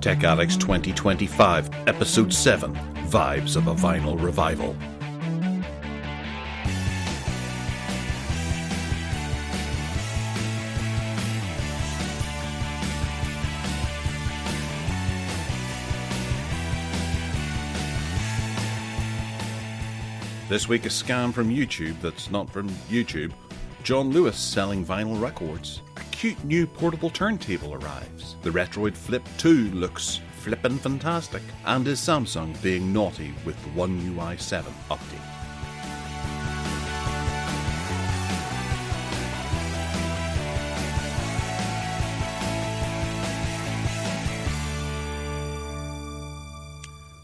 Tech Addicts 2025, Episode 7, Vibes of a Vinyl Revival. This week, a scam from YouTube that's not from YouTube. John Lewis selling vinyl records. A cute new portable turntable arrives. The Retroid Flip 2 looks flippin' fantastic. And is Samsung being naughty with the One UI 7 update?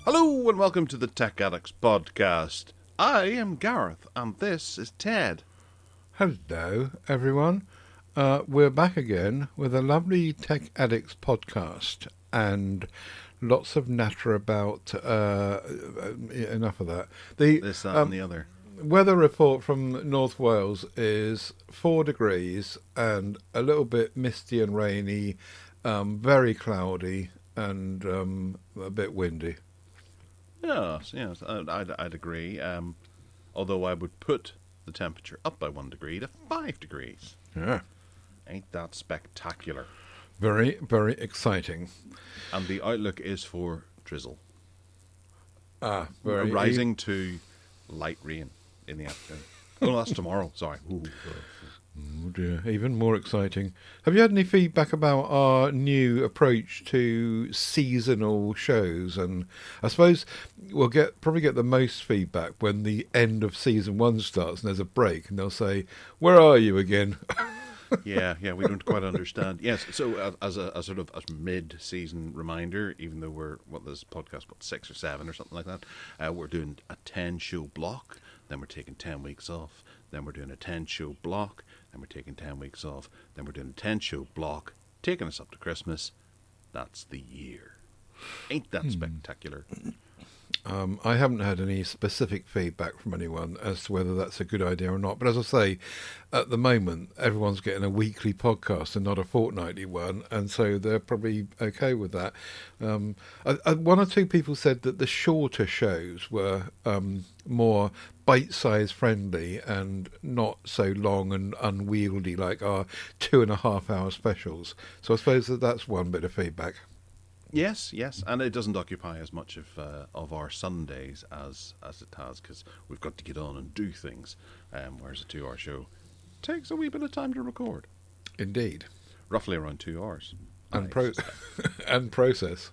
Hello and welcome to the Tech Addicts podcast. I am Gareth and this is Ted. Hello, everyone. We're back again with a lovely Tech Addicts podcast and lots of natter about enough of that. This, that and the other. Weather report from North Wales is 4 degrees and a little bit misty and rainy, very cloudy and a bit windy. Yes, I'd agree. Although I would put the temperature up by 1 degree to 5 degrees. Yeah. Ain't that spectacular? Very, very exciting. And the outlook is for drizzle. Very rising to light rain in the afternoon. Oh, that's tomorrow. Sorry. Ooh. Oh dear, even more exciting. Have you had any feedback about our new approach to seasonal shows? And I suppose we'll probably get the most feedback when the end of season 1 starts and there's a break and they'll say, "Where are you again?" Yeah, we don't quite understand. Yes, so as a sort of a mid-season reminder, even though this podcast got 6 or 7 or something like that, we're doing a 10-show block, then we're taking 10 weeks off, then we're doing a 10-show block, then we're taking 10 weeks off, then we're doing a 10-show block, taking us up to Christmas. That's the year. Ain't that spectacular? I haven't had any specific feedback from anyone as to whether that's a good idea or not. But as I say, at the moment, everyone's getting a weekly podcast and not a fortnightly one, and so they're probably okay with that. One or two people said that the shorter shows were more bite-size friendly and not so long and unwieldy like our 2.5-hour specials. So I suppose that's one bit of feedback. Yes, and it doesn't occupy as much of our Sundays as it has, because we've got to get on and do things, whereas a 2-hour show takes a wee bit of time to record. Indeed. Roughly around 2 hours. And and process.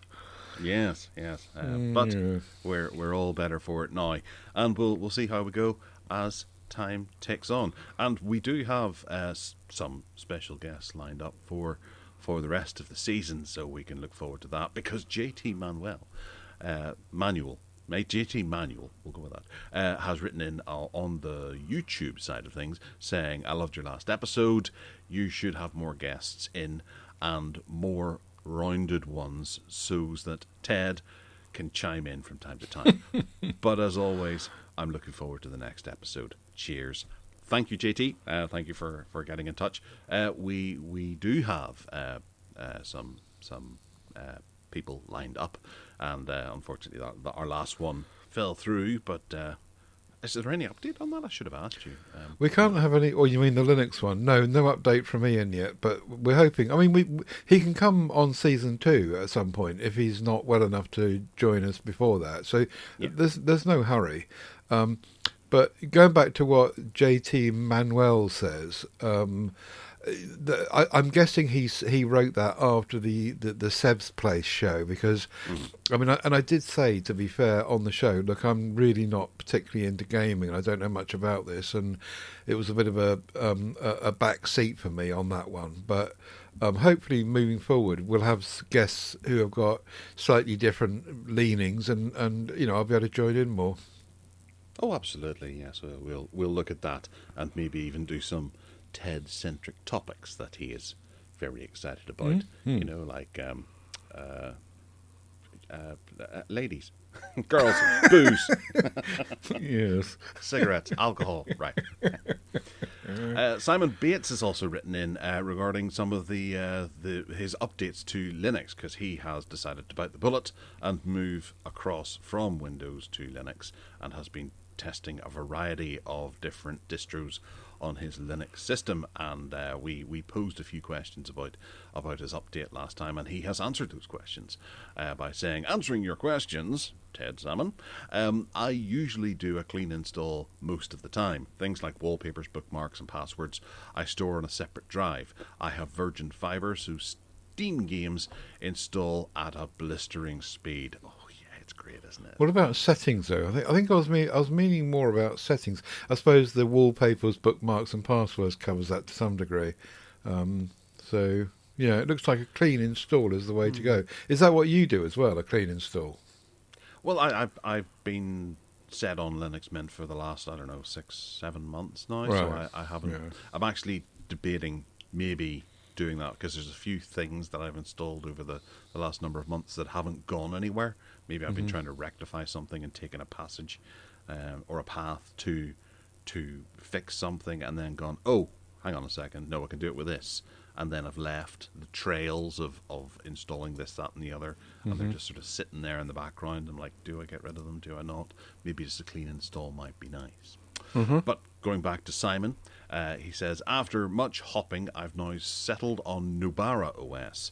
Yes. But we're all better for it now, and we'll see how we go as time ticks on. And we do have some special guests lined up for the rest of the season, so we can look forward to that, because JT Manuel, we'll go with that, has written in on the YouTube side of things saying, "I loved your last episode. You should have more guests in and more rounded ones so that Ted can chime in from time to time." But as always, I'm looking forward to the next episode. Cheers. Thank you, JT. Thank you for getting in touch. We do have some people lined up, and unfortunately our last one fell through. But is there any update on that? I should have asked you. We can't have any. Or you mean the Linux one? No update from Ian yet. But we're hoping. I mean, he can come on season 2 at some point if he's not well enough to join us before that. So yeah. There's no hurry. But going back to what JT Manuel says, I'm guessing he wrote that after the Seb's Place show, because I mean, I did say, to be fair, on the show, look, I'm really not particularly into gaming, and I don't know much about this, and it was a bit of a back seat for me on that one. But hopefully, moving forward, we'll have guests who have got slightly different leanings, and I'll be able to join in more. Oh, absolutely, yes. We'll look at that and maybe even do some TED-centric topics that he is very excited about. Like ladies, girls, booze, Yes. cigarettes, alcohol. Right. Simon Bates has also written in regarding some of his updates to Linux, because he has decided to bite the bullet and move across from Windows to Linux, and has been testing a variety of different distros on his Linux system, and we posed a few questions about his update last time, and he has answered those questions by saying, answering your questions, Ted Salmon, I usually do a clean install most of the time. Things like wallpapers, bookmarks and passwords I store on a separate drive. I have Virgin Fiber, so Steam games install at a blistering speed. Oh yeah, it's great, isn't it? What about settings, though? I think I was meaning more about settings. I suppose the wallpapers, bookmarks, and passwords covers that to some degree. So yeah, it looks like a clean install is the way to go. Is that what you do as well? A clean install? Well, I've been set on Linux Mint for the last, I don't know, 6-7 months now, Right. so I haven't. Yeah. I'm actually debating maybe doing that, because there's a few things that I've installed over the last number of months that haven't gone anywhere. Maybe I've been trying to rectify something and taken a passage or a path to fix something, and then gone, oh, hang on a second, no, I can do it with this. And then I've left the trails of installing this, that, and the other, and they're just sort of sitting there in the background. I'm like, do I get rid of them? Do I not? Maybe just a clean install might be nice. But going back to Simon, he says, after much hopping, I've now settled on Nubara OS.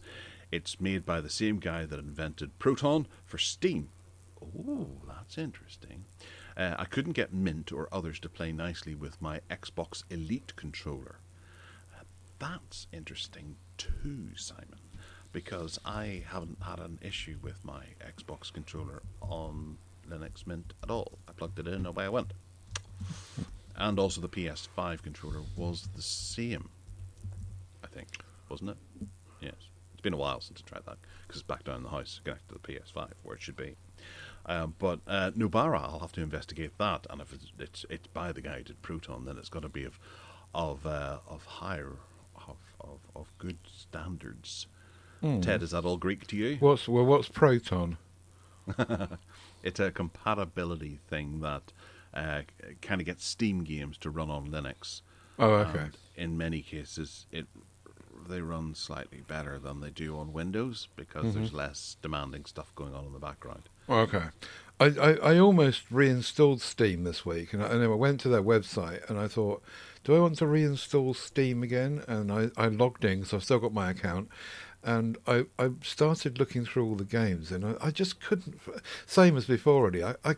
It's made by the same guy that invented Proton for Steam. Oh, that's interesting. I couldn't get Mint or others to play nicely with my Xbox Elite controller. That's interesting too, Simon, because I haven't had an issue with my Xbox controller on Linux Mint at all. I plugged it in, away I went. And also the PS5 controller was the same, I think, wasn't it? Yes. It's been a while since I tried that, because it's back down in the house, connected to the PS5, where it should be. But Nubara, I'll have to investigate that, and if it's by the guy who did Proton, then it's got to be of higher, of good standards. Ted, is that all Greek to you? What's Proton? It's a compatibility thing that kind of gets Steam games to run on Linux. Oh, okay. And in many cases, they run slightly better than they do on Windows, because there's less demanding stuff going on in the background. Okay. I almost reinstalled Steam this week, and I went to their website and I thought, do I want to reinstall Steam again? And I logged in, so I've still got my account, and I started looking through all the games, and I just couldn't. Same as before, really. I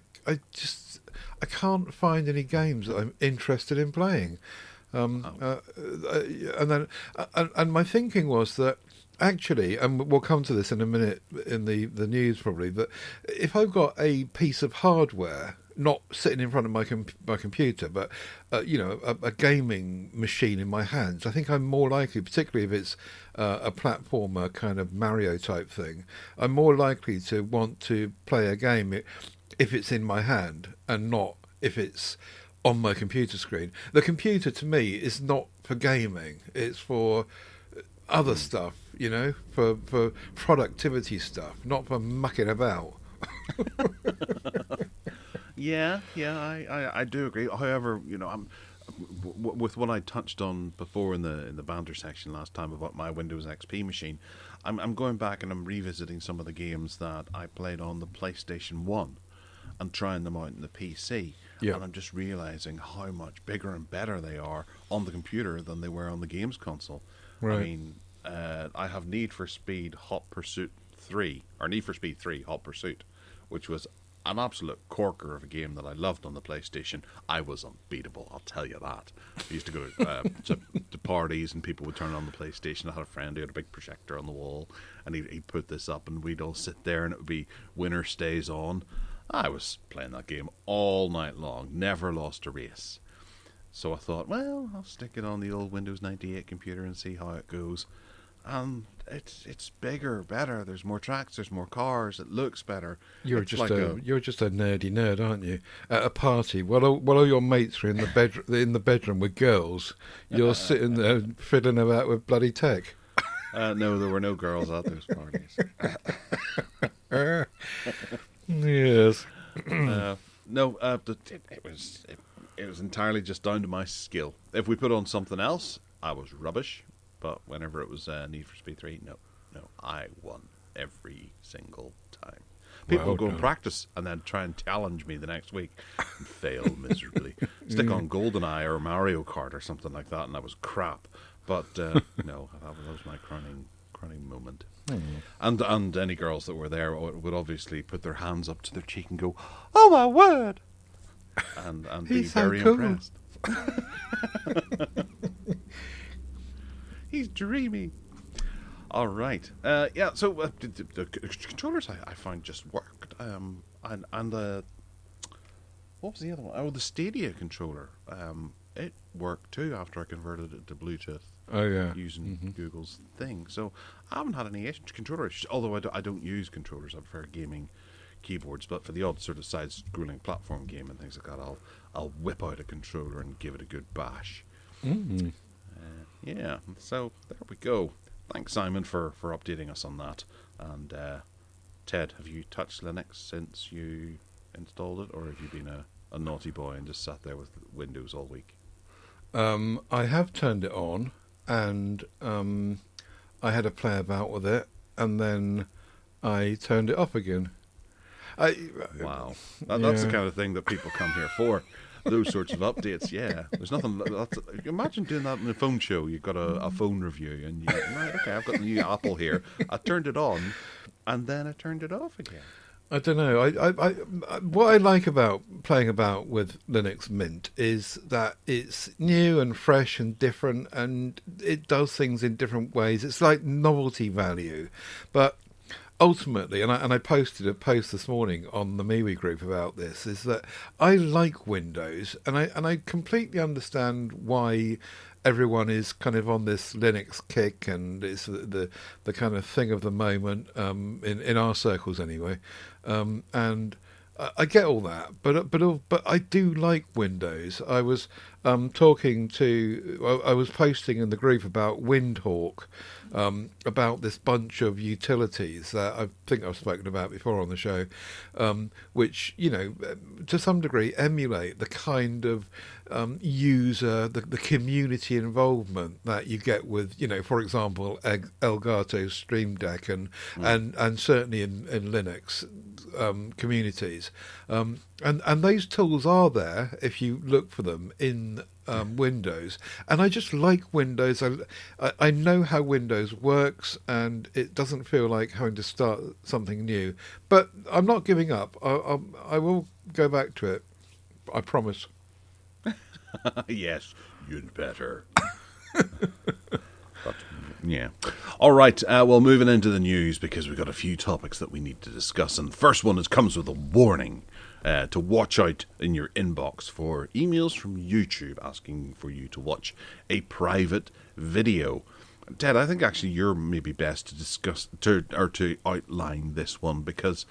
can't find any games that I'm interested in playing. And my thinking was that, actually, and we'll come to this in a minute in the news probably, that if I've got a piece of hardware, not sitting in front of my computer, but a gaming machine in my hands, I think I'm more likely, particularly if it's a platformer kind of Mario type thing, I'm more likely to want to play a game if it's in my hand and not if it's on my computer screen. The computer to me is not for gaming; it's for other stuff, for productivity stuff, not for mucking about. Yeah, I do agree. However, I'm with what I touched on before in the banter section last time about my Windows XP machine. I'm going back and I'm revisiting some of the games that I played on the PlayStation 1 and trying them out in the PC. Yeah. And I'm just realizing how much bigger and better they are on the computer than they were on the games console. Right. I mean, I have Need for Speed Hot Pursuit 3, or Need for Speed 3 Hot Pursuit, which was an absolute corker of a game that I loved on the PlayStation. I was unbeatable, I'll tell you that. I used to go to parties and people would turn on the PlayStation. I had a friend who had a big projector on the wall, and he'd put this up and we'd all sit there and it would be winner stays on. I was playing that game all night long, never lost a race. So I thought, well, I'll stick it on the old Windows 98 computer and see how it goes. And it's bigger, better. There's more tracks, there's more cars. It looks better. You're It's just like you're just a nerdy nerd, aren't you? At a party, while all your mates are in the bedroom with girls, you're sitting there fiddling about with bloody tech. no, there were no girls at those parties. Yes. No, it was entirely just down to my skill. If we put on something else, I was rubbish. But whenever it was Need for Speed 3, no, I won every single time. People Well go and done. practice and then try and challenge me the next week and fail miserably. Stick on GoldenEye or Mario Kart or something like that, and I was crap. But no, that was my crowning moment. And any girls that were there would obviously put their hands up to their cheek and go, "Oh my word!" and be He's so very cool. impressed. He's dreamy. All right. Yeah. So the controllers I find just worked. And what was the other one? Oh, the Stadia controller. It worked too after I converted it to Bluetooth Oh yeah. using Google's thing. So I haven't had any controller issues. Although I don't use controllers. I prefer gaming keyboards. But for the odd sort of side-scrolling platform game and things like that, I'll whip out a controller and give it a good bash. Mm. Yeah, so there we go. Thanks, Simon, for updating us on that. And Ted, have you touched Linux since you installed it, or have you been a naughty boy and just sat there with Windows all week? I have turned it on, and I had a play about with it, and then I turned it off again. Wow, that's the Yeah. kind of thing that people come here for. Those sorts of updates, yeah. There's nothing. Imagine doing that in a phone show. You've got a phone review, and you right, okay, I've got the new Apple here. I turned it on, and then I turned it off again. I don't know. What I like about playing about with Linux Mint is that it's new and fresh and different, and it does things in different ways. It's like novelty value, but ultimately, and I posted a post this morning on the MeWe group about this, is that I like Windows, and I completely understand why everyone is kind of on this Linux kick, and it's the kind of thing of the moment, in our circles anyway, and I get all that, but I do like Windows. I was I was posting in the group about Windhawk, about this bunch of utilities that I think I've spoken about before on the show, which, you know, to some degree emulate the kind of user, the community involvement that you get with, you know, for example, Elgato Stream Deck and certainly in Linux communities. And those tools are there if you look for them in Windows, and I just like Windows. I know how Windows works, and it doesn't feel like having to start something new. But I'm not giving up. I will go back to it. I promise. Yes, you'd better. But, yeah. All right, well, moving into the news, because we've got a few topics that we need to discuss. And the first one comes with a warning to watch out in your inbox for emails from YouTube asking for you to watch a private video. Ted, I think actually you're maybe best to discuss to outline this one, because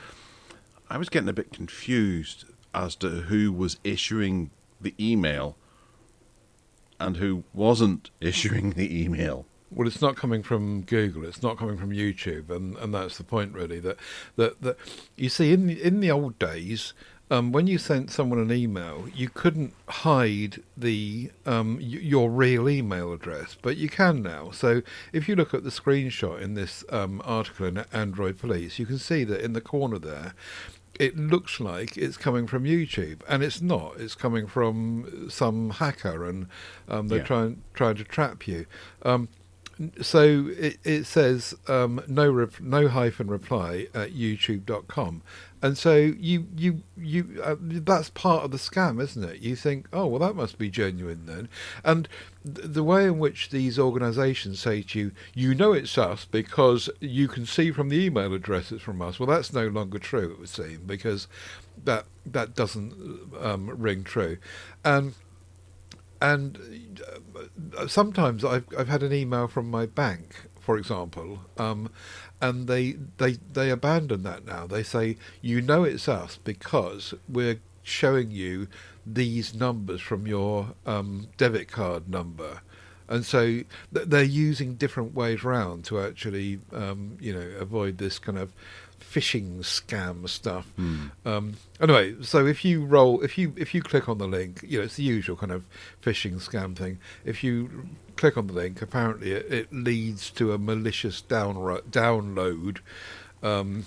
I was getting a bit confused as to who was issuing the email and who wasn't issuing the email. Well, it's not coming from Google. It's not coming from YouTube, and that's the point, really. That you see, in the old days, when you sent someone an email, you couldn't hide the your real email address, but you can now. So if you look at the screenshot in this article in Android Police, you can see that in the corner there, it looks like it's coming from YouTube, and it's not. It's coming from some hacker, and they're trying to trap you. So it says no hyphen reply at youtube.com, and so you that's part of the scam, isn't it? You think, oh well, that must be genuine then, and the way in which these organisations say to you, you know it's us because you can see from the email address it's from us. Well, that's no longer true, it would seem, because that doesn't ring true, and sometimes I've had an email from my bank, for example, and they abandon that now. They say, you know it's us because we're showing you these numbers from your debit card number. And so they're using different ways round to actually, avoid this kind of phishing scam stuff. Anyway, so if you click on the link, it's the usual kind of phishing scam thing. If you click on the link, apparently it leads to a malicious download, and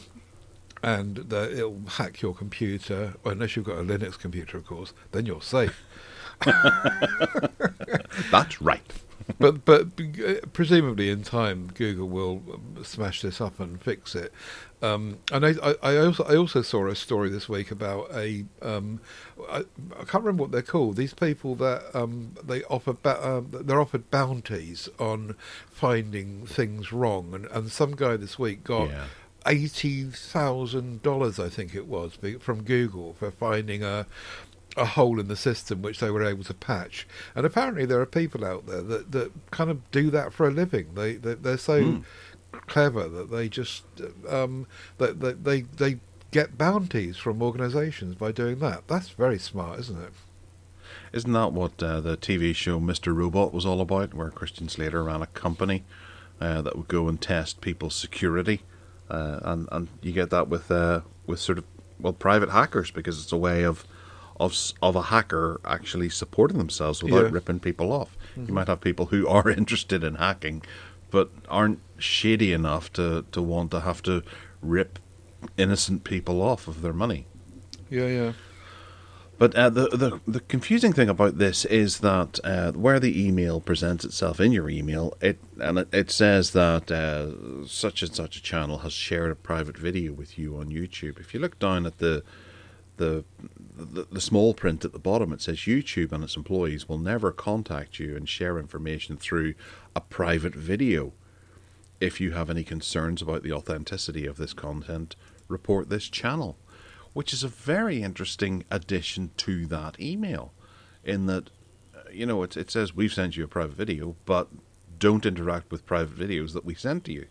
it'll hack your computer, unless you've got a Linux computer, of course. Then you're safe. That's right. but presumably in time Google will smash this up and fix it. And I also saw a story this week about I can't remember what they're called. These people that they're offered bounties on finding things wrong, and some guy this week got $80,000, I think it was, from Google for finding a hole in the system which they were able to patch. And apparently there are people out there that kind of do that for a living. They're so clever that they just they get bounties from organisations by doing that. That's very smart, isn't it? Isn't that what the TV show Mr. Robot was all about, where Christian Slater ran a company that would go and test people's security, and you get that with sort of private hackers, because it's a way of a hacker actually supporting themselves without ripping people off. Mm-hmm. You might have people who are interested in hacking but aren't shady enough to want to have to rip innocent people off of their money. Yeah. But the confusing thing about this is that where the email presents itself in your email, it says that such and such a channel has shared a private video with you on YouTube. If you look down at the small print at the bottom, it says YouTube and its employees will never contact you and share information through a private video. If you have any concerns about the authenticity of this content, report this channel. Which is a very interesting addition to that email, in that, it says we've sent you a private video, but don't interact with private videos that we sent to you.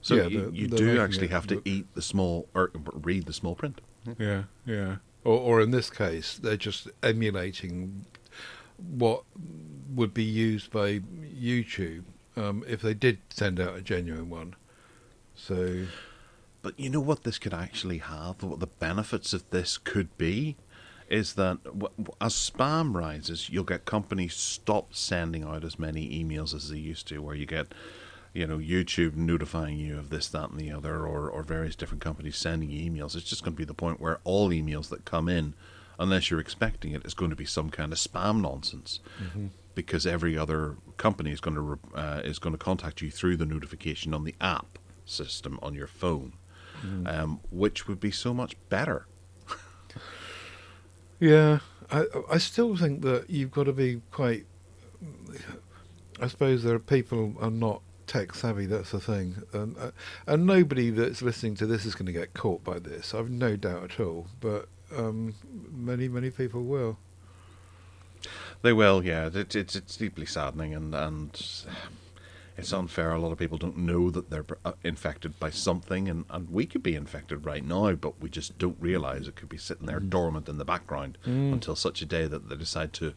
So you do actually have to read the small print. Yeah. Or in this case, they're just emulating what would be used by YouTube if they did send out a genuine one. So, but you know what this could actually have, what the benefits of this could be, is that as spam rises, you'll get companies stop sending out as many emails as they used to, where you get YouTube notifying you of this, that, and the other, or various different companies sending you emails. It's just going to be the point where all emails that come in, unless you're expecting it, is going to be some kind of spam nonsense, because every other company is going to contact you through the notification on the app system on your phone, which would be so much better. Yeah, I still think that you've got to be quite. I suppose there are people who are not tech savvy, that's the thing, and nobody that's listening to this is going to get caught by this, I've no doubt at all, but many people will. They will, yeah. It's deeply saddening, and it's unfair. A lot of people don't know that they're infected by something, and we could be infected right now, but we just don't realise it could be sitting there dormant in the background until such a day that they decide to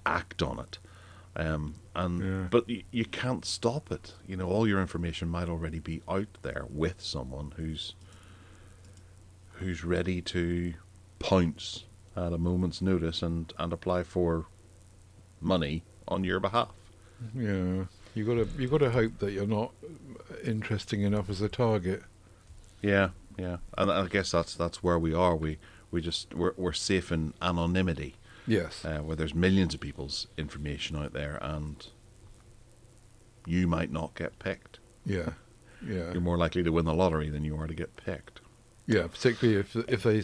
act on it. But you can't stop it. All your information might already be out there with someone who's ready to pounce at a moment's notice and apply for money on your behalf. Yeah, you got to hope that you're not interesting enough as a target. Yeah, and I guess that's where we are. We're safe in anonymity. Yes. Where there's millions of people's information out there, and you might not get picked. Yeah. You're more likely to win the lottery than you are to get picked. Yeah, particularly if they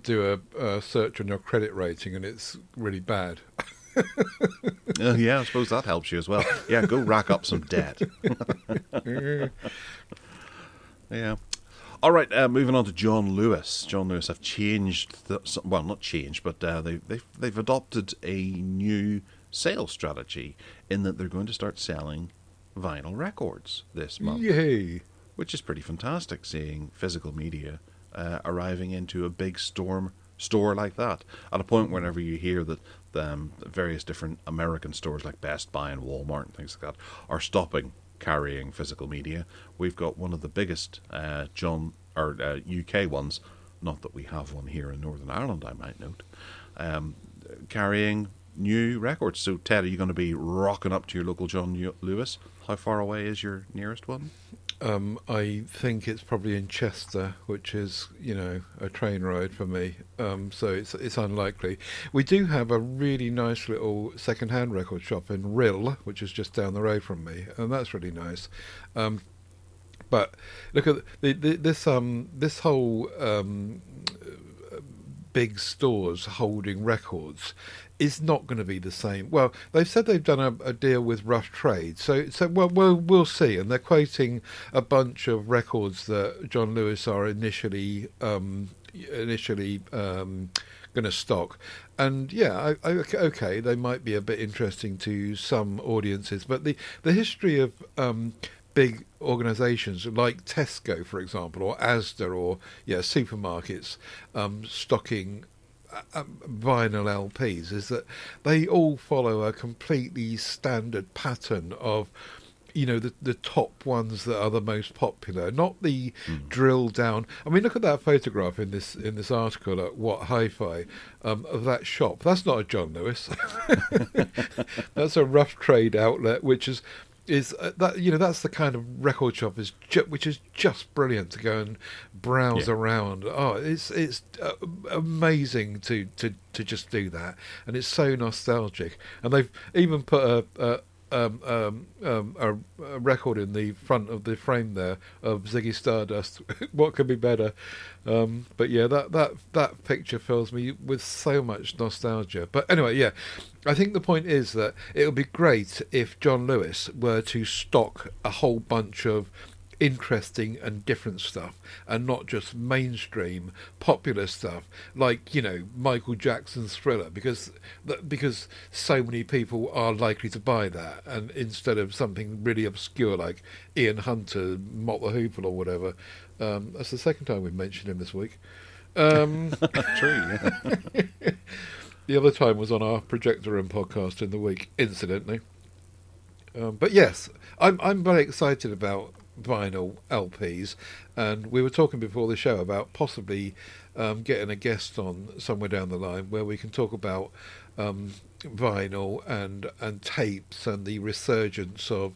do a search on your credit rating and it's really bad. Yeah, I suppose that helps you as well. Yeah, go rack up some debt. Yeah. All right, moving on to John Lewis. John Lewis have changed, not changed, but they've adopted a new sales strategy in that they're going to start selling vinyl records this month. Yay! Which is pretty fantastic, seeing physical media arriving into a big store like that. At a point whenever you hear that various different American stores like Best Buy and Walmart and things like that are stopping carrying physical media. We've got one of the biggest UK ones, not that we have one here in Northern Ireland, I might note, carrying new records. So, Ted, are you going to be rocking up to your local John Lewis? How far away is your nearest one? I think it's probably in Chester, which is, a train ride for me. So it's unlikely. We do have a really nice little second-hand record shop in Rill, which is just down the road from me, and that's really nice. But look at this whole big stores holding records is not going to be the same. Well, they've said they've done a deal with Rough Trade, so we'll see. And they're quoting a bunch of records that John Lewis are initially going to stock. And yeah, okay, they might be a bit interesting to some audiences, but the history of big organisations like Tesco, for example, or Asda, or supermarkets stocking vinyl LPs is that they all follow a completely standard pattern of the top ones that are the most popular, not the drill down. I mean, look at that photograph in this article at What Hi-Fi of that shop. That's not a John Lewis. That's a Rough Trade outlet, which is that's the kind of record shop which is just brilliant to go and browse around. Oh, it's amazing to just do that, and it's so nostalgic. And they've even put a record in the front of the frame there of Ziggy Stardust. What could be better? But yeah, that picture fills me with so much nostalgia. But anyway, yeah, I think the point is that it would be great if John Lewis were to stock a whole bunch of interesting and different stuff, and not just mainstream popular stuff like Michael Jackson's Thriller, because so many people are likely to buy that, and instead of something really obscure like Ian Hunter, Mott the Hoople, or whatever. That's the second time we've mentioned him this week. True. Yeah. The other time was on our Projector Room podcast in the week, incidentally. But yes, I'm very excited about vinyl LPs, and we were talking before the show about possibly getting a guest on somewhere down the line where we can talk about vinyl and tapes and the resurgence of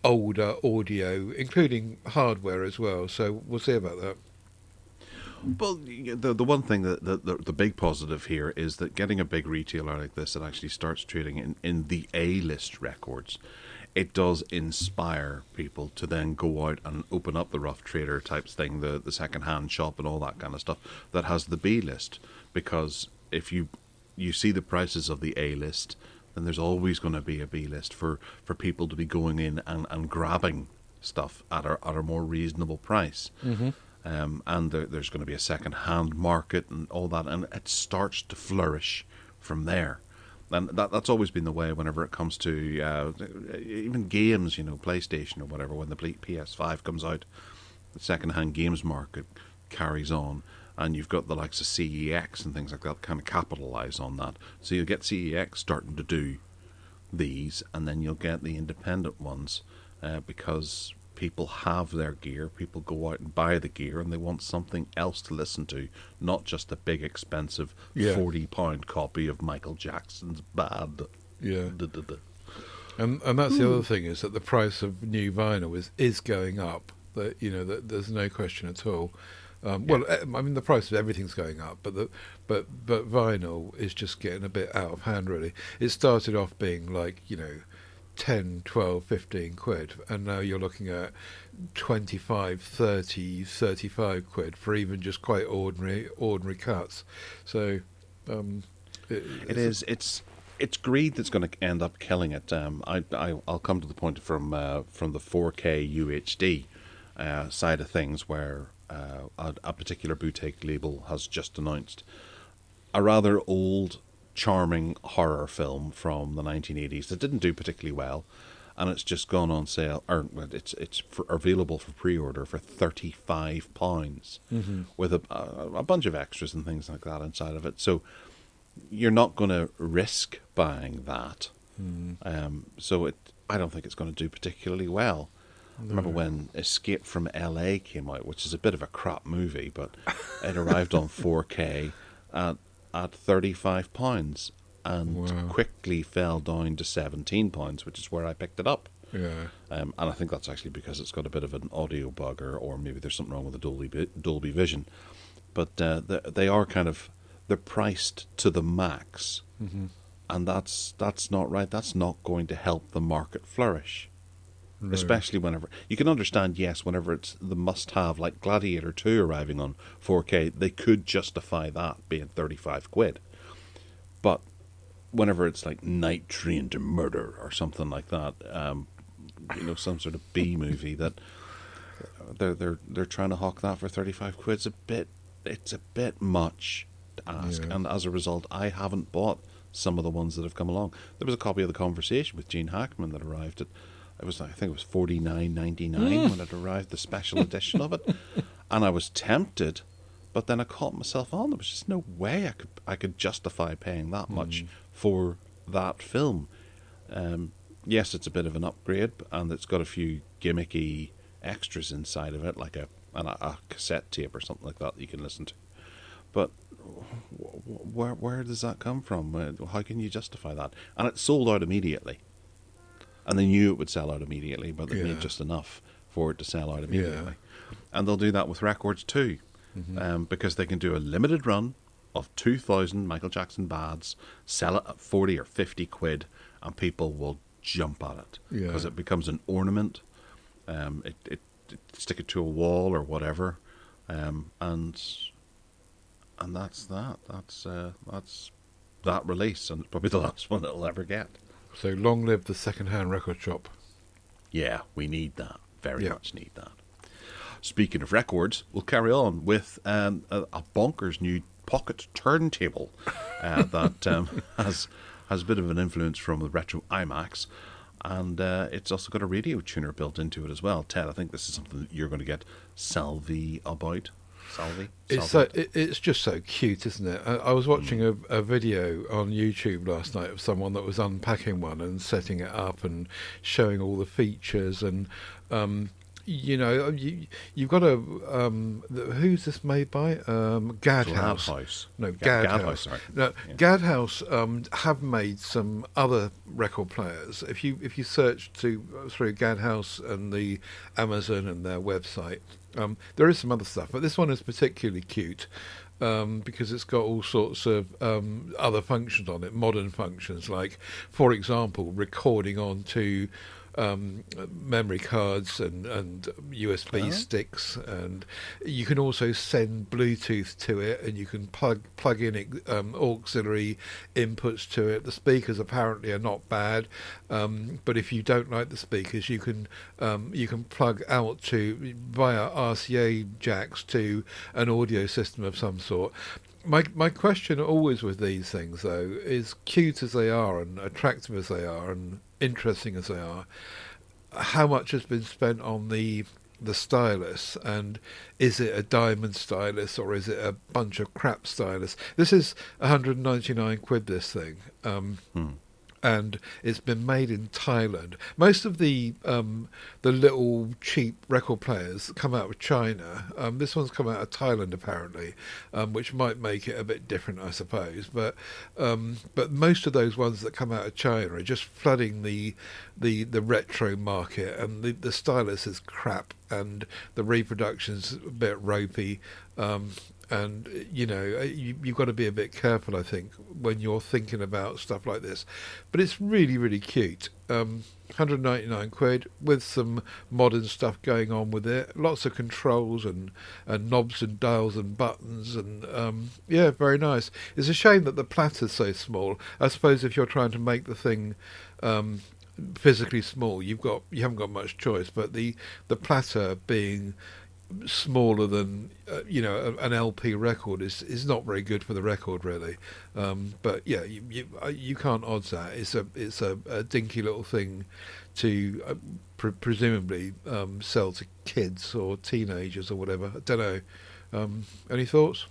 older audio, including hardware as well. So we'll see about that. Well, the one thing the big positive here is that getting a big retailer like this that actually starts trading in the A-list records, it does inspire people to then go out and open up the Rough Trader types thing, the second-hand shop and all that kind of stuff that has the B-list. Because if you see the prices of the A-list, then there's always going to be a B-list for people to be going in and grabbing stuff at a more reasonable price. Mm-hmm. And there's going to be a second-hand market and all that, and it starts to flourish from there. And that's always been the way whenever it comes to even games, PlayStation or whatever. When the PS5 comes out, the second-hand games market carries on, and you've got the likes of CEX and things like that kind of capitalise on that. So you'll get CEX starting to do these, and then you'll get the independent ones because people have their gear, people go out and buy the gear, and they want something else to listen to, not just a big expensive £40 copy of Michael Jackson's Bad. Yeah. And that's the other thing, is that the price of new vinyl is going up. That that there's no question at all. Well, I mean, the price of everything's going up, but vinyl is just getting a bit out of hand, really. It started off being like 10, 12, 15 quid, and now you're looking at 25, 30, 35 quid for even just quite ordinary cuts. So it's greed that's going to end up killing it. I'll come to the point from the 4K UHD side of things, where a particular boutique label has just announced a rather old, charming horror film from the 1980s that didn't do particularly well, and it's just gone on sale, or it's available for pre-order for £35, with a bunch of extras and things like that inside of it. So you're not going to risk buying that. Mm. I don't think it's going to do particularly well. No. I remember when Escape from LA came out, which is a bit of a crap movie, but it arrived on 4K at £35 and Wow. quickly fell down to £17, which is where I picked it up. Yeah. And I think that's actually because it's got a bit of an audio bug, or maybe there's something wrong with the Dolby Vision. But they are they're priced to the max, Mm-hmm. and that's not right. That's not going to help the market flourish. No. Especially whenever you can understand, yes, whenever it's the must-have like Gladiator 2 arriving on 4K, they could justify that being £35. But whenever it's like Night Train to Murder or something like that, some sort of B movie that they're trying to hawk that for £35, it's a bit much to ask, Yeah. and as a result, I haven't bought some of the ones that have come along. There was a copy of The Conversation with Gene Hackman that arrived at. I think it was $49.99 when it arrived, the special edition of it, and I was tempted, but then I caught myself on. There was just no way I could justify paying that much for that film. Yes, it's a bit of an upgrade, and it's got a few gimmicky extras inside of it, like a cassette tape or something like that you can listen to. But where does that come from? How can you justify that? And it sold out immediately. And they knew it would sell out immediately, but they made just enough for it to sell out immediately. Yeah. And they'll do that with records too, because they can do a limited run of 2,000 Michael Jackson bads, sell it at 40 or 50 quid, and people will jump at it because it becomes an ornament. It stick it to a wall or whatever, and that's that. That's that release, and it's probably the last one it'll ever get. So long live the second-hand record shop. Yeah, we need that. Very much need that. Speaking of records, we'll carry on with a bonkers new pocket turntable that has a bit of an influence from the retro IMAX, and it's also got a radio tuner built into it as well. Ted, I think this is something that you're going to get salvi about. It's just so cute, isn't it? I was watching a video on YouTube last night of someone that was unpacking one and setting it up and showing all the features, and you've got a who's this made by? Gadhouse. No, Gadhouse. Sorry. No, yeah. Gadhouse have made some other record players. If you search through Gadhouse and the Amazon and their website, there is some other stuff, but this one is particularly cute. Because it's got all sorts of other functions on it, modern functions, like, for example, recording onto memory cards and USB sticks, and you can also send Bluetooth to it, and you can plug in auxiliary inputs to it. The speakers apparently are not bad, but if you don't like the speakers, you can plug out to via RCA jacks to an audio system of some sort. My question always with these things, though, is cute as they are and attractive as they are and interesting as they are, how much has been spent on the stylus, and is it a diamond stylus or is it a bunch of crap stylus? This is 199 quid, this thing. And it's been made in Thailand. Most of the little cheap record players come out of China. This one's come out of Thailand apparently, which might make it a bit different, I suppose. But most of those ones that come out of China are just flooding the retro market, and the stylus is crap, and the reproduction's a bit ropey. And you've got to be a bit careful, I think, when you're thinking about stuff like this. But it's really, really cute. 199 quid with some modern stuff going on with it. Lots of controls and knobs and dials and buttons, and very nice. It's a shame that the platter's so small. I suppose if you're trying to make the thing physically small, you haven't got much choice. But the platter being smaller than an LP record is not very good for the record, really. But yeah, you can't odds that. It's a dinky little thing to presumably sell to kids or teenagers or whatever. I don't know. Any thoughts?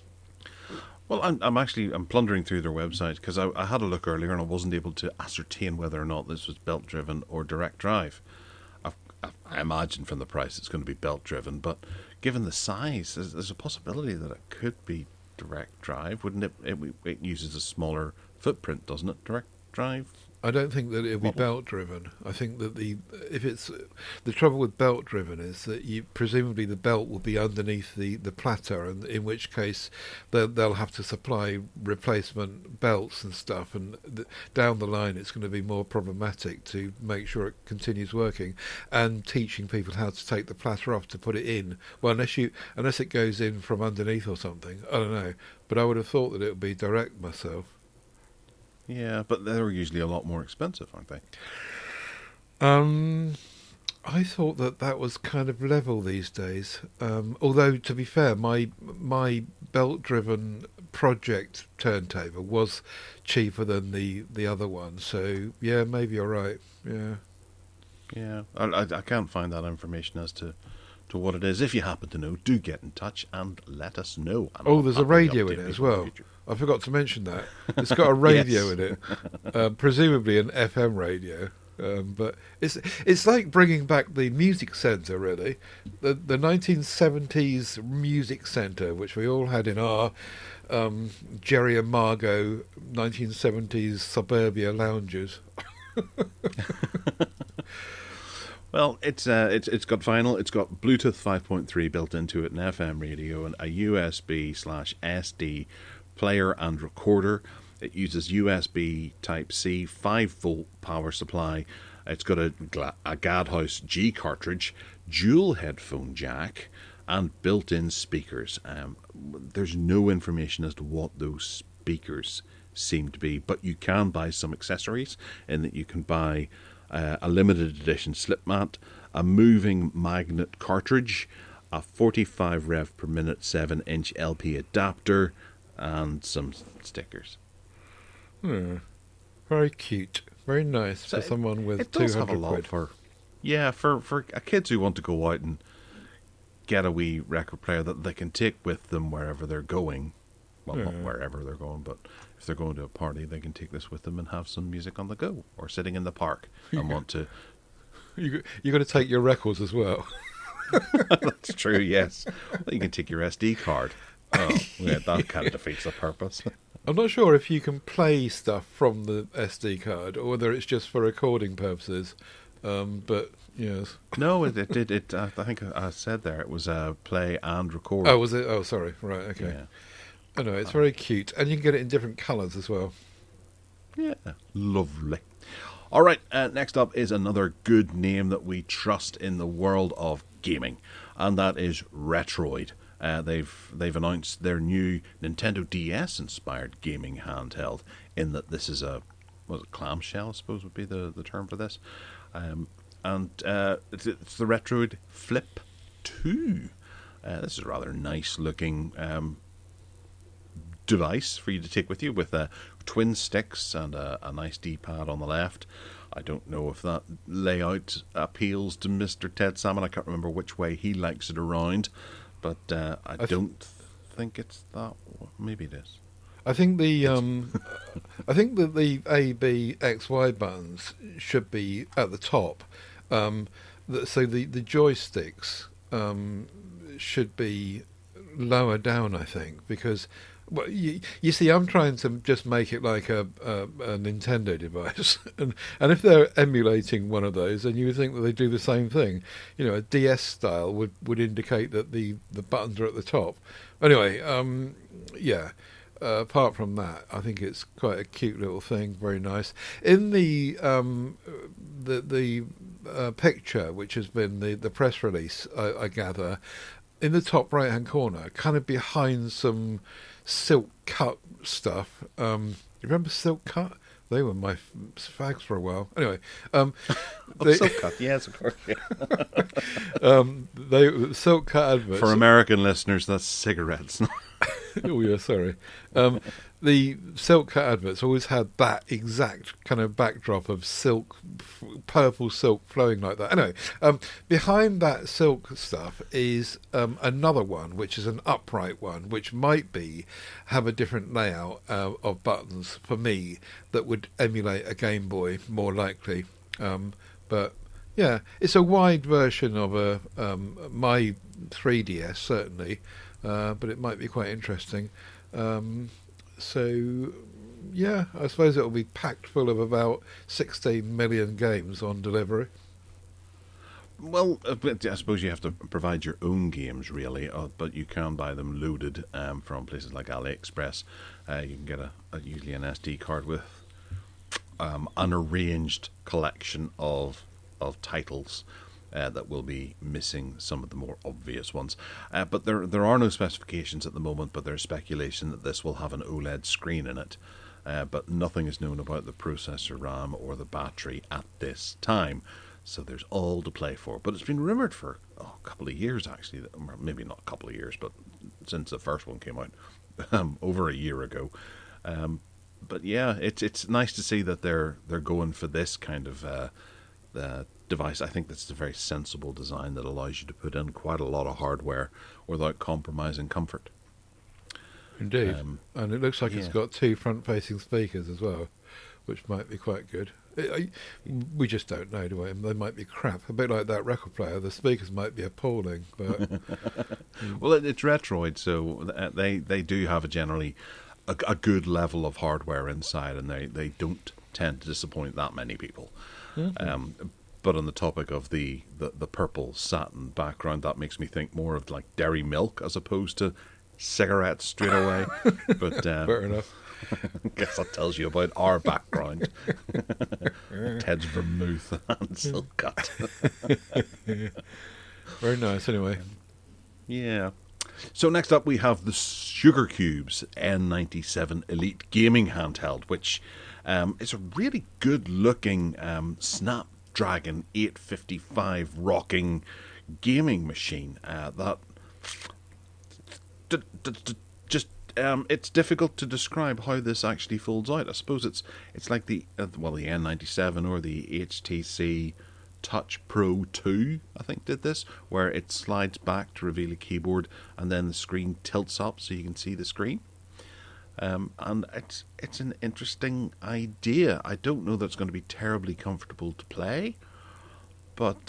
Well, I'm plundering through their website because I had a look earlier and I wasn't able to ascertain whether or not this was belt driven or direct drive. I imagine from the price it's going to be belt driven, but given the size, there's a possibility that it could be direct drive, wouldn't it? It uses a smaller footprint, doesn't it? Direct drive. I don't think that it'll be belt driven. I think that the trouble with belt driven is that presumably the belt will be underneath the platter, and in which case they'll have to supply replacement belts and stuff, and down the line it's going to be more problematic to make sure it continues working, and teaching people how to take the platter off to put it in. Well, unless it goes in from underneath or something, I don't know. But I would have thought that it would be direct myself. Yeah, but they're usually a lot more expensive, aren't they? I thought that was kind of level these days. Although, to be fair, my belt-driven project turntable was cheaper than the other one. So, yeah, maybe you're right. Yeah. Yeah, I can't find that information as to what it is. If you happen to know, do get in touch and let us know. And there's a radio in it as well. I forgot to mention that. It's got a radio in it, presumably an FM radio. But it's like bringing back the music centre, really. The 1970s music centre, which we all had in our Jerry and Margot 1970s suburbia lounges. Well, it's got vinyl, it's got Bluetooth 5.3 built into it, an FM radio, and a USB/SD player and recorder. It uses USB Type-C 5-volt power supply. It's got a Gadhouse G cartridge, dual headphone jack, and built-in speakers. There's no information as to what those speakers seem to be, but you can buy some accessories in that you can buy a limited edition slip mat, a moving magnet cartridge, a 45 rev per minute 7-inch LP adapter, and some stickers. Very cute, very nice for someone with 200 quid. For kids who want to go out and get a wee record player that they can take with them wherever they're going. Well, not wherever they're going, but if they're going to a party, they can take this with them and have some music on the go, or sitting in the park and want to. You're going to take your records as well. That's true. Yes, well, you can take your SD card. Oh, yeah, that kind of defeats the purpose. I'm not sure if you can play stuff from the SD card or whether it's just for recording purposes. But yes. No, it did. I think I said there it was play and record. Oh, was it? Oh, sorry. Right. Okay. Yeah. Anyway, it's very cute, and you can get it in different colours as well. Yeah, lovely. All right, next up is another good name that we trust in the world of gaming, and that is Retroid. They've announced their new Nintendo DS inspired gaming handheld. In that this is a clamshell, I suppose would be the term for this, and it's the Retroid Flip 2. This is a rather nice looking device for you to take with you, with twin sticks and a nice D-pad on the left. I don't know if that layout appeals to Mr. Ted Salmon. I can't remember which way he likes it around, but I don't think it's that. Maybe it is. I think the I think that the A, B, X, Y buttons should be at the top. So the joysticks should be lower down, I think, because. Well, you see, I'm trying to just make it like a Nintendo device, and if they're emulating one of those, then you would think that they do the same thing. You know, a DS style would indicate that the buttons are at the top. Anyway, apart from that, I think it's quite a cute little thing, very nice. In the picture, which has been the press release, I gather, in the top right-hand corner, kind of behind some Silk Cut stuff. You remember Silk Cut? They were my fags for a while. Anyway, Silk Cut, yes, of course. Yeah. Silk Cut adverts. For American listeners, that's cigarettes. Oh yeah, sorry. The Silk Cat adverts always had that exact kind of backdrop of silk, purple silk flowing like that. Anyway, behind that silk stuff is another one, which is an upright one, which might have a different layout of buttons for me that would emulate a Game Boy more likely. But yeah, it's a wide version of a my 3DS certainly, but it might be quite interesting. So yeah, I suppose it'll be packed full of about 16 million games on delivery. Well, but I suppose you have to provide your own games, really, but you can buy them loaded from places like AliExpress. You can get usually an SD card with an arranged collection of titles that will be missing some of the more obvious ones. But there are no specifications at the moment, but there's speculation that this will have an OLED screen in it. But nothing is known about the processor RAM or the battery at this time. So there's all to play for. But it's been rumoured for a couple of years, actually. Maybe not a couple of years, but since the first one came out over a year ago. But yeah, it's nice to see that they're going for this kind of device. I think that's a very sensible design that allows you to put in quite a lot of hardware without compromising comfort. Indeed. And it looks like it's got two front-facing speakers as well, which might be quite good. We just don't know, do we? They might be crap. A bit like that record player. The speakers might be appalling, but well, it's Retroid, so they do have generally a good level of hardware inside, and they don't tend to disappoint that many people. Mm-hmm. But on the topic of the purple satin background, that makes me think more of like Dairy Milk as opposed to cigarettes straight away. But fair enough. I guess that tells you about our background. Ted's vermouth and silk cut. Very nice, anyway. Yeah. So next up we have the Sugar Cubes N97 Elite Gaming Handheld, which is a really good-looking Snapdragon 855 rocking gaming machine that it's difficult to describe how this actually folds out. I suppose it's like the N97 or the HTC Touch Pro 2, I think, did this, where it slides back to reveal a keyboard and then the screen tilts up so you can see the screen. And it's an interesting idea. I don't know that it's going to be terribly comfortable to play, but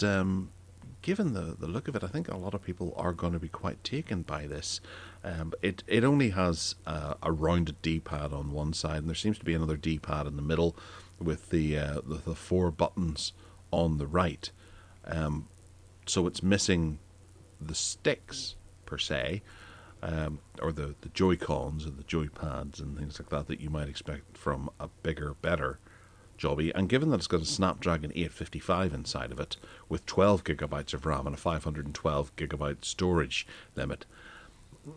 given the look of it, I think a lot of people are going to be quite taken by this. It only has a rounded D-pad on one side, and there seems to be another D-pad in the middle with the 4 buttons on the right. So it's missing the sticks, per se, or the Joy-Cons and the Joy-Pads and things like that you might expect from a bigger, better jobby. And given that it's got a Snapdragon 855 inside of it, with 12 gigabytes of RAM and a 512 gigabyte storage limit,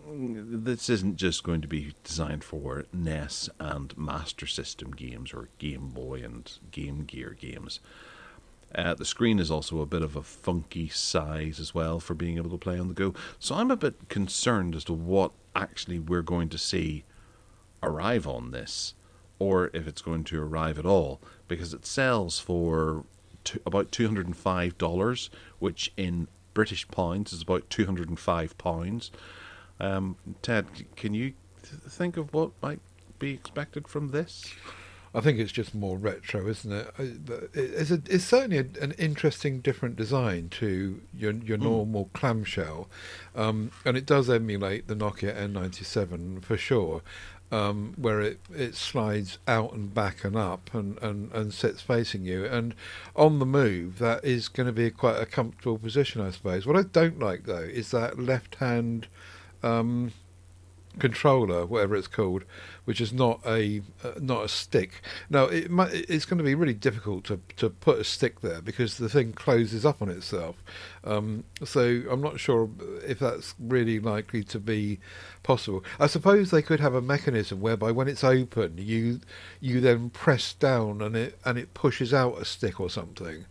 this isn't just going to be designed for NES and Master System games or Game Boy and Game Gear games. The screen is also a bit of a funky size as well for being able to play on the go. So I'm a bit concerned as to what actually we're going to see arrive on this, or if it's going to arrive at all, because it sells for about $205, which in British pounds is about £205. Ted, can you think of what might be expected from this? I think it's just more retro, isn't it? It's certainly an interesting, different design to your normal clamshell, and it does emulate the Nokia N97 for sure, where it slides out and back and up and sits facing you, and on the move that is going to be quite a comfortable position, I suppose. What I don't like though is that left hand controller, whatever it's called, which is not a stick. Now it's going to be really difficult to put a stick there because the thing closes up on itself. So I'm not sure if that's really likely to be possible. I suppose they could have a mechanism whereby when it's open, you then press down and it pushes out a stick or something.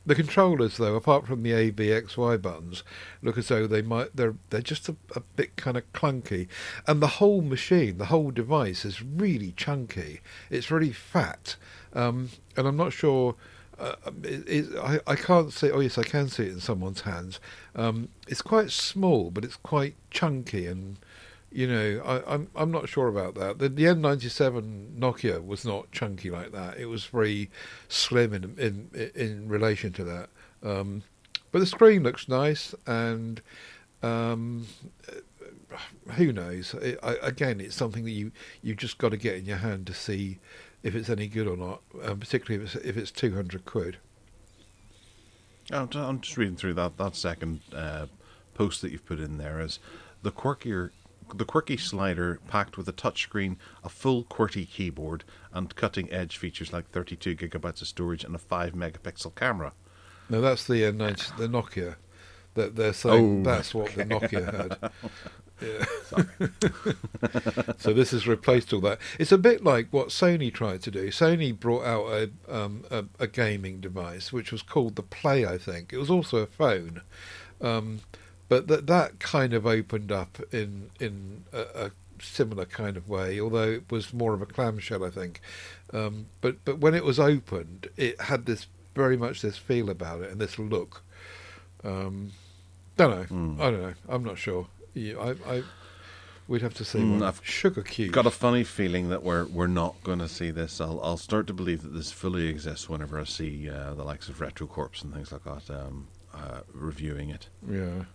The controllers, though, apart from the A, B, X, Y buttons, look as though they're just a bit kind of clunky, and the whole machine, the whole device, is really chunky. It's really fat, and I'm not sure. I can't see. Oh yes, I can see it in someone's hands. It's quite small, but it's quite chunky, and I'm not sure about that. The N97 Nokia was not chunky like that. It was very slim in relation to that. But the screen looks nice, and who knows? Again, it's something that you just got to get in your hand to see if it's any good or not, particularly if it's 200 quid. I'm just reading through that second post that you've put in there as the quirky slider packed with a touchscreen, a full QWERTY keyboard, and cutting-edge features like 32 gigabytes of storage and a 5-megapixel camera. No, that's the Nokia. That they're saying that's what the Nokia had. Yeah. Sorry. So this has replaced all that. It's a bit like what Sony tried to do. Sony brought out a gaming device which was called the Play, I think. It was also a phone, but that kind of opened up in a similar kind of way, although it was more of a clamshell, I think. But when it was opened, it had this very much this feel about it and this look. Don't know. I don't know. I'm not sure. We'd have to see. I've Sugar cubes. got a funny feeling that we're not going to see this. I'll start to believe that this fully exists whenever I see the likes of RetroCorps and things like that reviewing it. Yeah.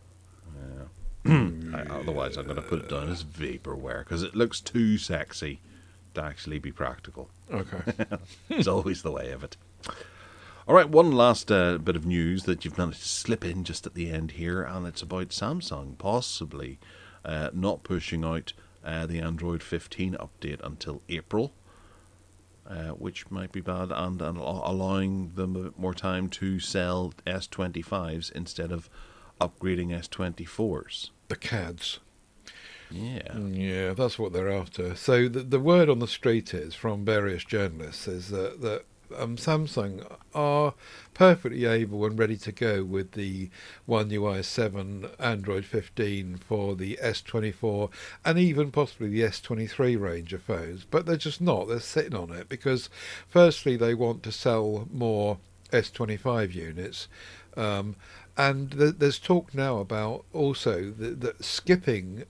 Otherwise, I'm going to put it down as vaporware because it looks too sexy to actually be practical. Okay. It's always the way of it. All right, one last bit of news that you've managed to slip in just at the end here, and it's about Samsung possibly not pushing out the Android 15 update until April, which might be bad, and allowing them a bit more time to sell S25s instead of upgrading S24s. The CADs. Yeah. Yeah, that's what they're after. So the word on the street is, from various journalists, is that Samsung are perfectly able and ready to go with the One UI 7 Android 15 for the S24 and even possibly the S23 range of phones, but they're just not. They're sitting on it because firstly they want to sell more S25 units, and there's talk now about also that skipping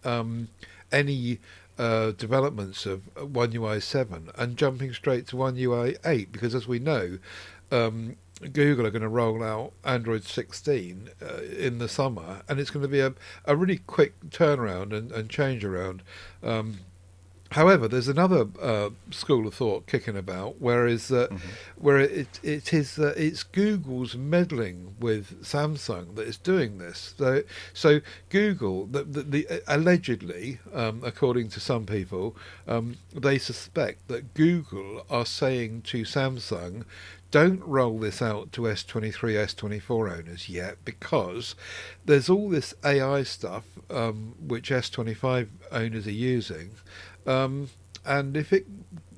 any developments of One UI 7 and jumping straight to One UI 8, because as we know, Google are going to roll out Android 16 in the summer, and it's going to be a really quick turnaround and change around. However, there's another school of thought kicking about, where it's Google's meddling with Samsung that is doing this. So Google, allegedly, according to some people, they suspect that Google are saying to Samsung, don't roll this out to S23, S24 owners yet, because there's all this AI stuff which S25 owners are using. And if it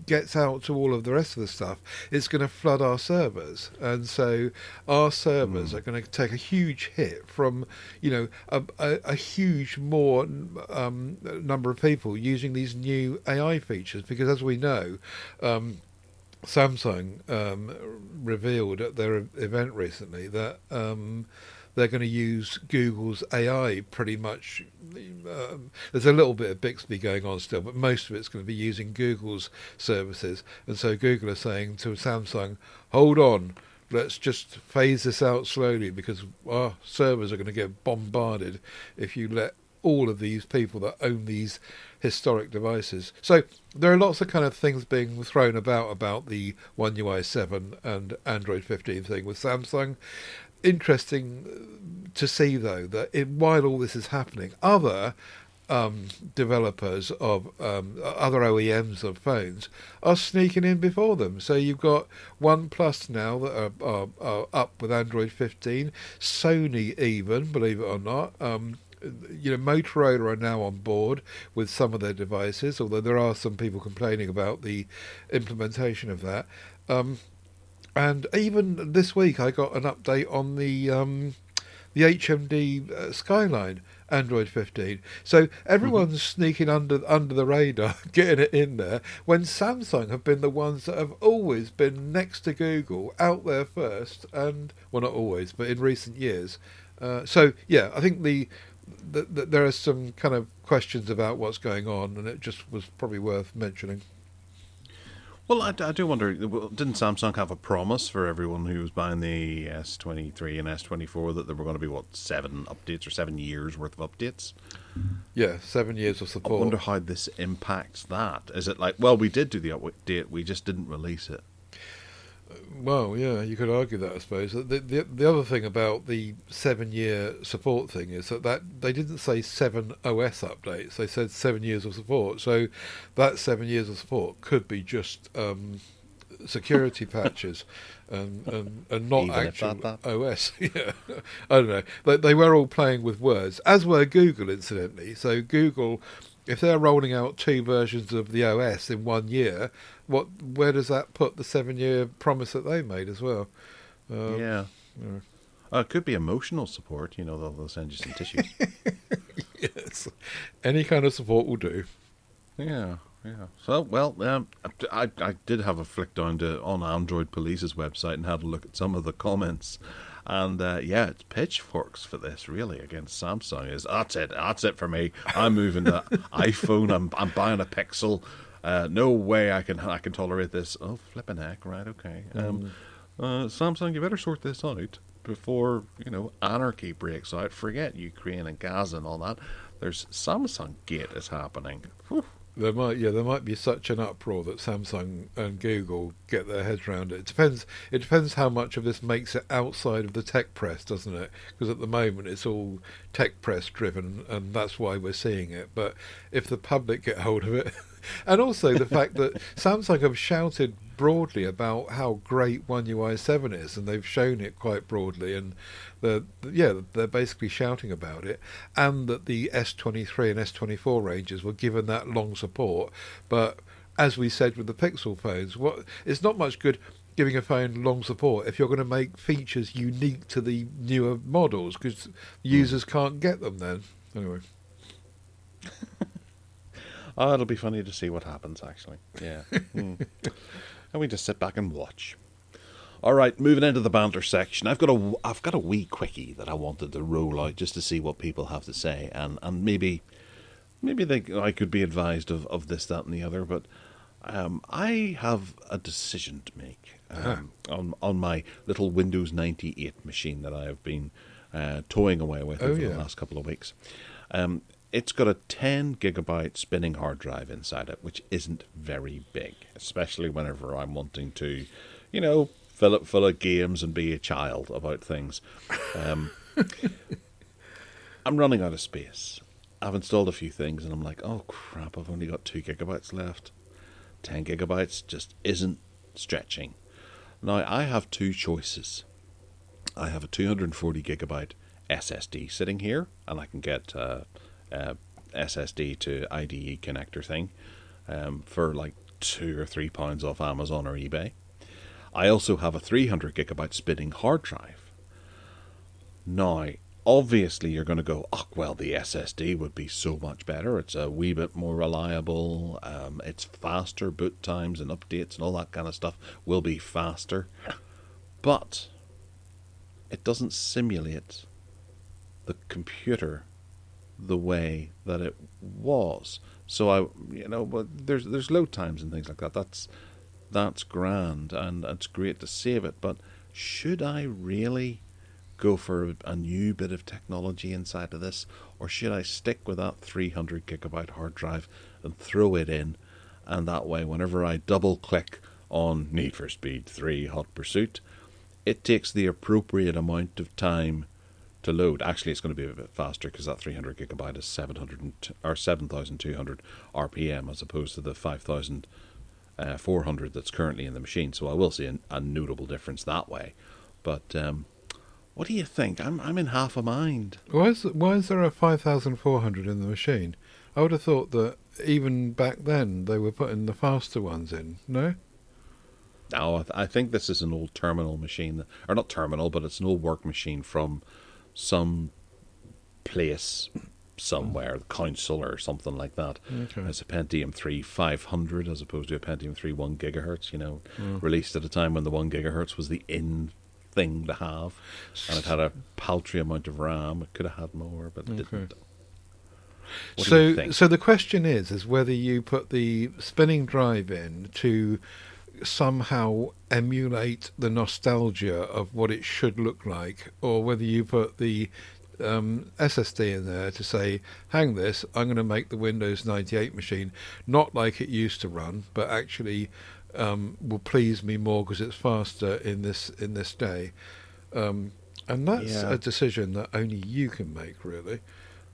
gets out to all of the rest of the stuff, it's going to flood our servers, and so our servers are going to take a huge hit from a huge more number of people using these new AI features, because as we know, Samsung revealed at their event recently that they're going to use Google's AI pretty much. There's a little bit of Bixby going on still, but most of it's going to be using Google's services. And so Google are saying to Samsung, hold on, let's just phase this out slowly, because our servers are going to get bombarded if you let all of these people that own these historic devices. So there are lots of kind of things being thrown about the One UI 7 and Android 15 thing with Samsung. Interesting to see, though, that while all this is happening, other developers of other OEMs of phones are sneaking in before them. So you've got OnePlus now that are up with Android 15, Sony even, believe it or not. Motorola are now on board with some of their devices, although there are some people complaining about the implementation of that. And even this week, I got an update on the HMD Skyline Android 15. So everyone's sneaking under the radar, getting it in there, when Samsung have been the ones that have always been next to Google, out there first, and well, not always, but in recent years. So yeah, I think there are some kind of questions about what's going on, and it just was probably worth mentioning. Well, I do wonder, didn't Samsung have a promise for everyone who was buying the S23 and S24 that there were going to be, what, 7 updates or 7 years worth of updates? Yeah, 7 years of I support. wonder how this impacts that. Is it like, well, we did do the update, we just didn't release it? Well, yeah, you could argue that, I suppose. The other thing about the 7 year support thing is that they didn't say 7 OS updates. They said 7 years of support. So that 7 years of support could be just security patches and not Even if actual that. OS. Yeah, I don't know. They were all playing with words, as were Google, incidentally. So Google, if they're rolling out 2 versions of the OS in 1 year, where does that put the 7 year promise that they made as well? Yeah. Yeah. It could be emotional support, they'll send you some tissues. Yes, any kind of support will do. Yeah, yeah. So, well, I did have a flick down on Android Police's website and had a look at some of the comments. And yeah, it's pitchforks for this, really, against Samsung. That's it for me. I'm moving to iPhone. I'm buying a Pixel. No way I can tolerate this. Oh, flipping heck, right? Okay. Samsung, you better sort this out before anarchy breaks out. Forget Ukraine and Gaza and all that. There's Samsung Gate is happening. Whew. There might be such an uproar that Samsung and Google get their heads around it. It depends how much of this makes it outside of the tech press, doesn't it? Because at the moment it's all tech press driven, and that's why we're seeing it. But if the public get hold of it, and also the fact that Samsung have shouted broadly about how great One UI 7 is, and they've shown it quite broadly, and they're basically shouting about it, and that the S23 and S24 ranges were given that long support. But as we said with the Pixel phones, it's not much good giving a phone long support if you're going to make features unique to the newer models, because users can't get them then. Anyway. Oh, it'll be funny to see what happens, actually. Yeah. And we just sit back and watch. All right, moving into the banter section. I've got a wee quickie that I wanted to roll out just to see what people have to say, and maybe I could be advised of this, that, and the other. But I have a decision to make on my little Windows 98 machine that I have been toying away with over the last couple of weeks. It's got a 10 gigabyte spinning hard drive inside it, which isn't very big, especially whenever I'm wanting to, fill it full of games and be a child about things. I'm running out of space. I've installed a few things and I'm like, oh crap, I've only got 2 gigabytes left. 10 gigabytes just isn't stretching. Now, I have 2 choices. I have a 240 gigabyte SSD sitting here, and I can get SSD to IDE connector thing for like £2 or £3 off Amazon or eBay. I also have a 300 gigabyte spinning hard drive. Now, obviously you're going to go, oh, well, the SSD would be so much better. It's a wee bit more reliable. It's faster. Boot times and updates and all that kind of stuff will be faster. But it doesn't simulate the computer the way that it was. So but there's load times and things like that. That's grand, and it's great to save it. But should I really go for a new bit of technology inside of this, or should I stick with that 300 gigabyte hard drive and throw it in, and that way whenever I double click on Need for Speed 3 Hot Pursuit, it takes the appropriate amount of time to load. Actually, it's going to be a bit faster because that 300 gigabyte is 7,200 RPM as opposed to the 5,400 that's currently in the machine. So I will see a notable difference that way. But what do you think? I'm in half a mind. Why is there a 5,400 in the machine? I would have thought that even back then they were putting the faster ones in. No? No, I think this is an old terminal machine, or not terminal, but it's an old work machine from some place somewhere, the council or something like that. Okay. It's a Pentium 3 500 as opposed to a Pentium 3 1 gigahertz, Mm. released at a time when the 1 gigahertz was the in thing to have, and it had a paltry amount of RAM. It could have had more, but it didn't. What do you think? So the question is whether you put the spinning drive in to somehow emulate the nostalgia of what it should look like, or whether you put the SSD in there to say, hang this, I'm going to make the Windows 98 machine not like it used to run, but actually will please me more because it's faster in this day. And that's a decision that only you can make, really.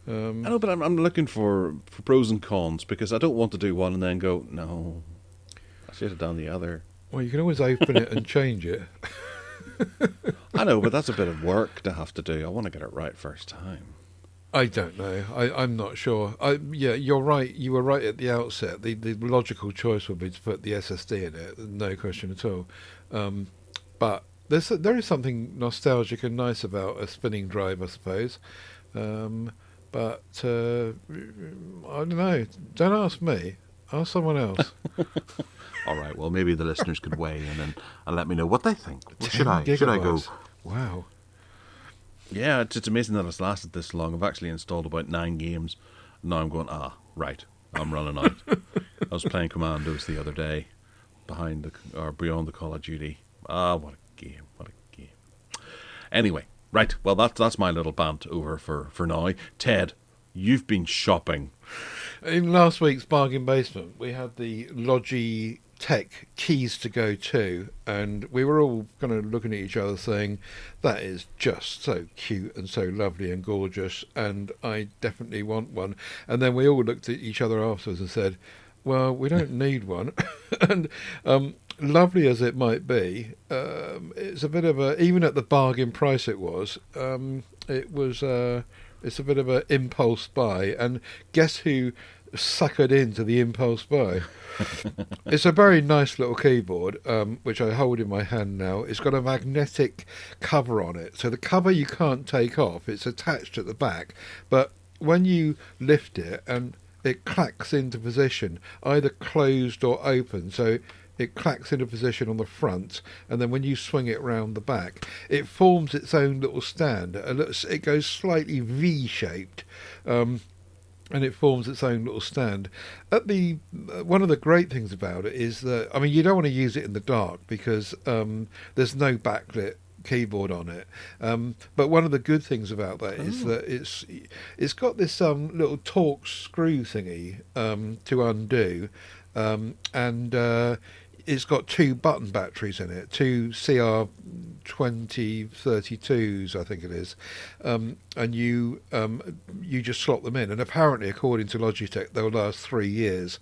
I know, but I'm looking for pros and cons, because I don't want to do one and then go, no, I should have done the other. Well, you can always open it and change it. I know, but that's a bit of work to have to do. I want to get it right first time. I don't know. I'm not sure. Yeah, you're right. You were right at the outset. The logical choice would be to put the SSD in it, no question at all. But there is something nostalgic and nice about a spinning drive, I suppose. But I don't know. Don't ask me. Ask someone else. All right. Well, maybe the listeners could weigh in and let me know what they think. Should I go? Wow. Yeah, it's amazing that it's lasted this long. I've actually installed about 9 games. Now I'm going, right, I'm running out. I was playing Commandos the other day, beyond the Call of Duty. What a game. Anyway, right, well, that's my little bant over for now. Ted, you've been shopping. In last week's Bargain Basement, we had the Logitech keys to go to, and we were all kind of looking at each other saying, that is just so cute and so lovely and gorgeous, and I definitely want one. And then we all looked at each other afterwards and said, well, we don't need one. And lovely as it might be, it's a bit of a, even at the bargain price it's a bit of an impulse buy. And guess who suckered into the impulse buy? It's a very nice little keyboard, which I hold in my hand now. It's got a magnetic cover on it. So the cover you can't take off. It's attached at the back. But when you lift it, and it clacks into position, either closed or open. So it clacks into position on the front, and then when you swing it round the back, it forms its own little stand. It goes slightly V-shaped, and it forms its own little stand. One of the great things about it is that, I mean, you don't want to use it in the dark because there's no backlit keyboard on it. But one of the good things about that is that it's got this little Torx screw thingy to undo, and it's got 2 button batteries in it, 2 CR2032s, I think it is, and you just slot them in, and apparently, according to Logitech, they'll last 3 years.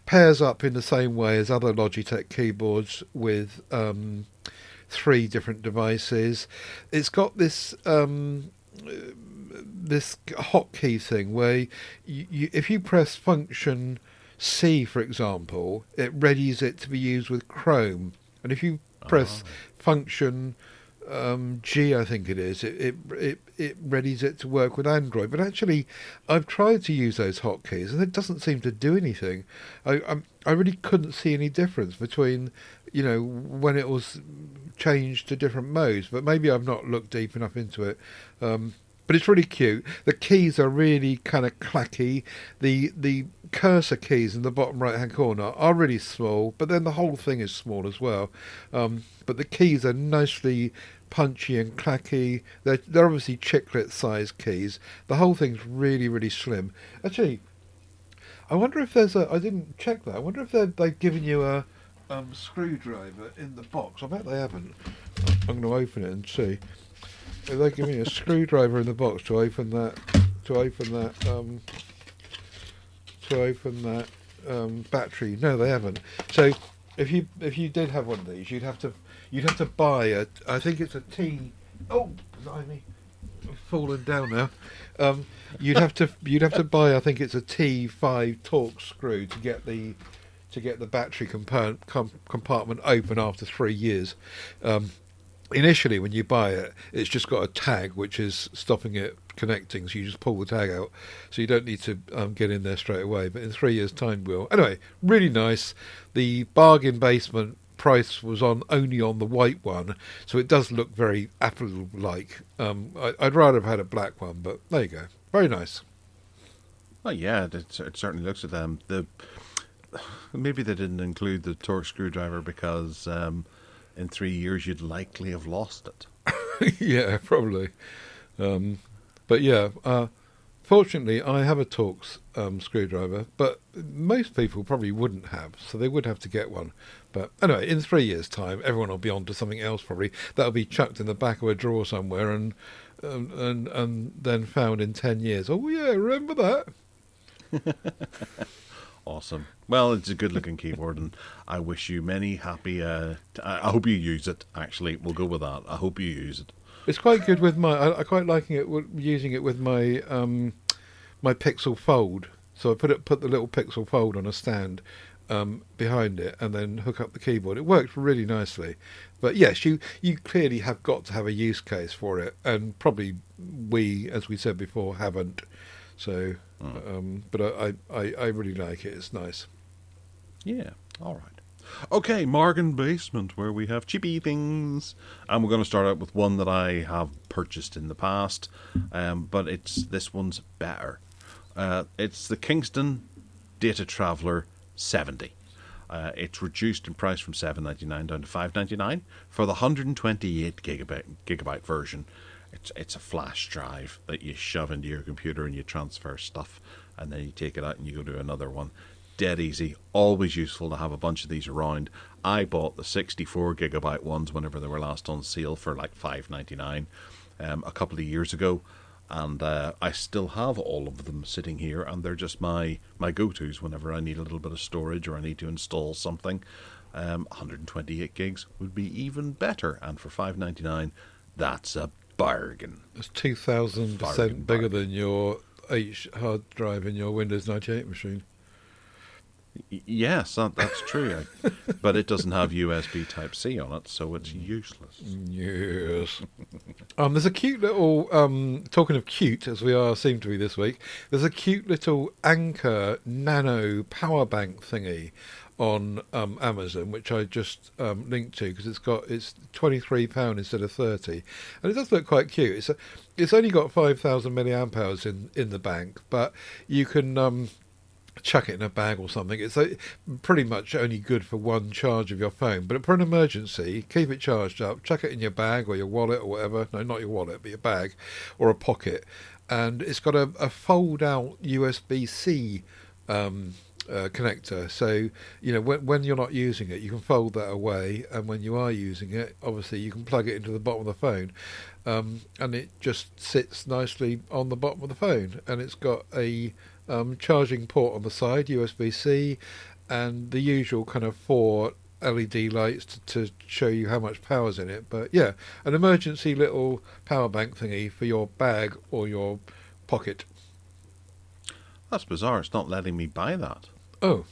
Pairs up in the same way as other Logitech keyboards with 3 different devices. It's got this this hotkey thing where if you press function C, for example, it readies it to be used with Chrome, and if you press function G, I think it is, it readies it to work with Android. But actually, I've tried to use those hotkeys, and it doesn't seem to do anything. I really couldn't see any difference between, when it was changed to different modes. But maybe I've not looked deep enough into it. But it's really cute. The keys are really kind of clacky. The cursor keys in the bottom right-hand corner are really small, but then the whole thing is small as well. But the keys are nicely punchy and clacky. They're obviously chiclet-sized keys. The whole thing's really, really slim. Actually, I wonder if there's I didn't check that. I wonder if they've given you a screwdriver in the box. I bet they haven't. I'm going to open it and see. If they give me a screwdriver in the box to open that battery. No, they haven't. So if you did have one of these, you'd have to buy I think it's a T. Oh, blimey, I've fallen down now. You'd have to buy, I think it's a T5 Torx screw to get the to get the battery compartment open after 3 years. Initially, when you buy it, it's just got a tag which is stopping it connecting, so you just pull the tag out. So you don't need to get in there straight away. But in 3 years' time, will. Anyway, really nice. The bargain basement price was only on the white one, so it does look very Apple-like. I'd rather have had a black one, but there you go. Very nice. Well, yeah, it certainly looks at them. Maybe they didn't include the torque screwdriver because in 3 years you'd likely have lost it. Yeah, probably. But yeah, fortunately I have a Torx screwdriver, but most people probably wouldn't have, so they would have to get one. But anyway, in 3 years' time, everyone will be on to something else probably. That'll be chucked in the back of a drawer somewhere and then found in 10 years. Oh yeah, remember that? Awesome. Well, it's a good-looking keyboard, and I wish you many happy... I hope you use it, actually. We'll go with that. I hope you use it. It's quite good with I quite liking it using it with my my Pixel Fold. So I put the little Pixel Fold on a stand behind it, and then hook up the keyboard. It works really nicely. But yes, you clearly have got to have a use case for it, and probably we, as we said before, haven't. So, but I really like it. It's nice. Yeah. All right. Okay, Margin Basement, where we have cheapy things. And we're going to start out with one that I have purchased in the past, but this one's better. It's the Kingston Data Traveler 70. It's reduced in price from $7.99 down to $5.99 for the 128 gigabyte version. It's a flash drive that you shove into your computer and you transfer stuff, and then you take it out and you go to another one. Dead easy. Always useful to have a bunch of these around. I bought the 64 gigabyte ones whenever they were last on sale for like $5.99 a couple of years ago, and I still have all of them sitting here, and they're just my go-tos whenever I need a little bit of storage or I need to install something. 128 gigs would be even better, and for $5.99, that's a bargain. It's 2,000% bigger than your H hard drive in your Windows 98 machine. Yes, that's true. But it doesn't have USB Type-C on it, so it's useless. Yes. There's a cute little, talking of cute, as we seem to be this week, there's a cute little Anker Nano power bank thingy on Amazon, which I just linked to because it's £23 instead of £30, and it does look quite cute. It's only got 5,000 milliamp hours in the bank, but you can chuck it in a bag or something. It's pretty much only good for one charge of your phone, but for an emergency, keep it charged up, chuck it in your bag or your wallet or whatever. No, not your wallet, but your bag or a pocket. And it's got a fold-out USB-C connector, so when you're not using it, you can fold that away, and when you are using it, obviously you can plug it into the bottom of the phone, and it just sits nicely on the bottom of the phone, and it's got a charging port on the side, USB-C, and the usual kind of 4 LED lights to show you how much power's in it. But yeah, an emergency little power bank thingy for your bag or your pocket. That's bizarre. It's not letting me buy that. Oh.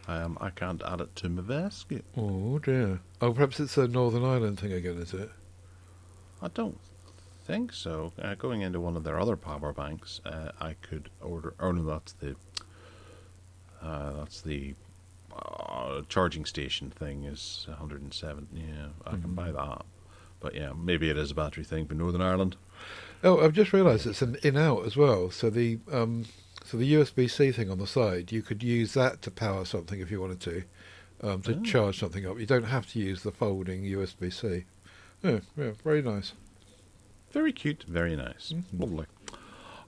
I can't add it to my basket. Oh dear. Oh, perhaps it's a Northern Ireland thing again, is it? I don't think so. Going into one of their other power banks, I could order. Oh no, that's the charging station thing is 107. Yeah, I can buy that. But yeah, maybe it is a battery thing for Northern Ireland. Oh, I've just realised it's an in-out as well. So the USB-C thing on the side, you could use that to power something if you wanted to charge something up. You don't have to use the folding USB-C. Yeah, very nice. Very cute, very nice. Lovely.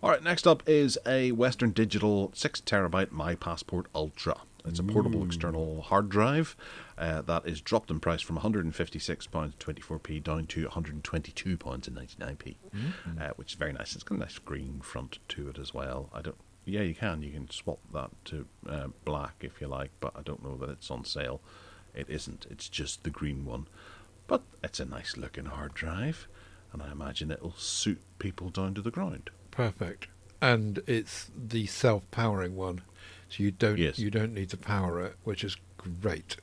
All right, next up is a Western Digital 6TB My Passport Ultra. It's a portable external hard drive that is dropped in price from £156.24p down to £122.99p, which is very nice. It's got a nice green front to it as well. Yeah, you can swap that to black if you like, but I don't know that it's on sale. It isn't. It's just the green one. But it's a nice looking hard drive, and I imagine it'll suit people down to the ground. Perfect. And it's the self-powering one, so you don't Yes. need to power it, which is great.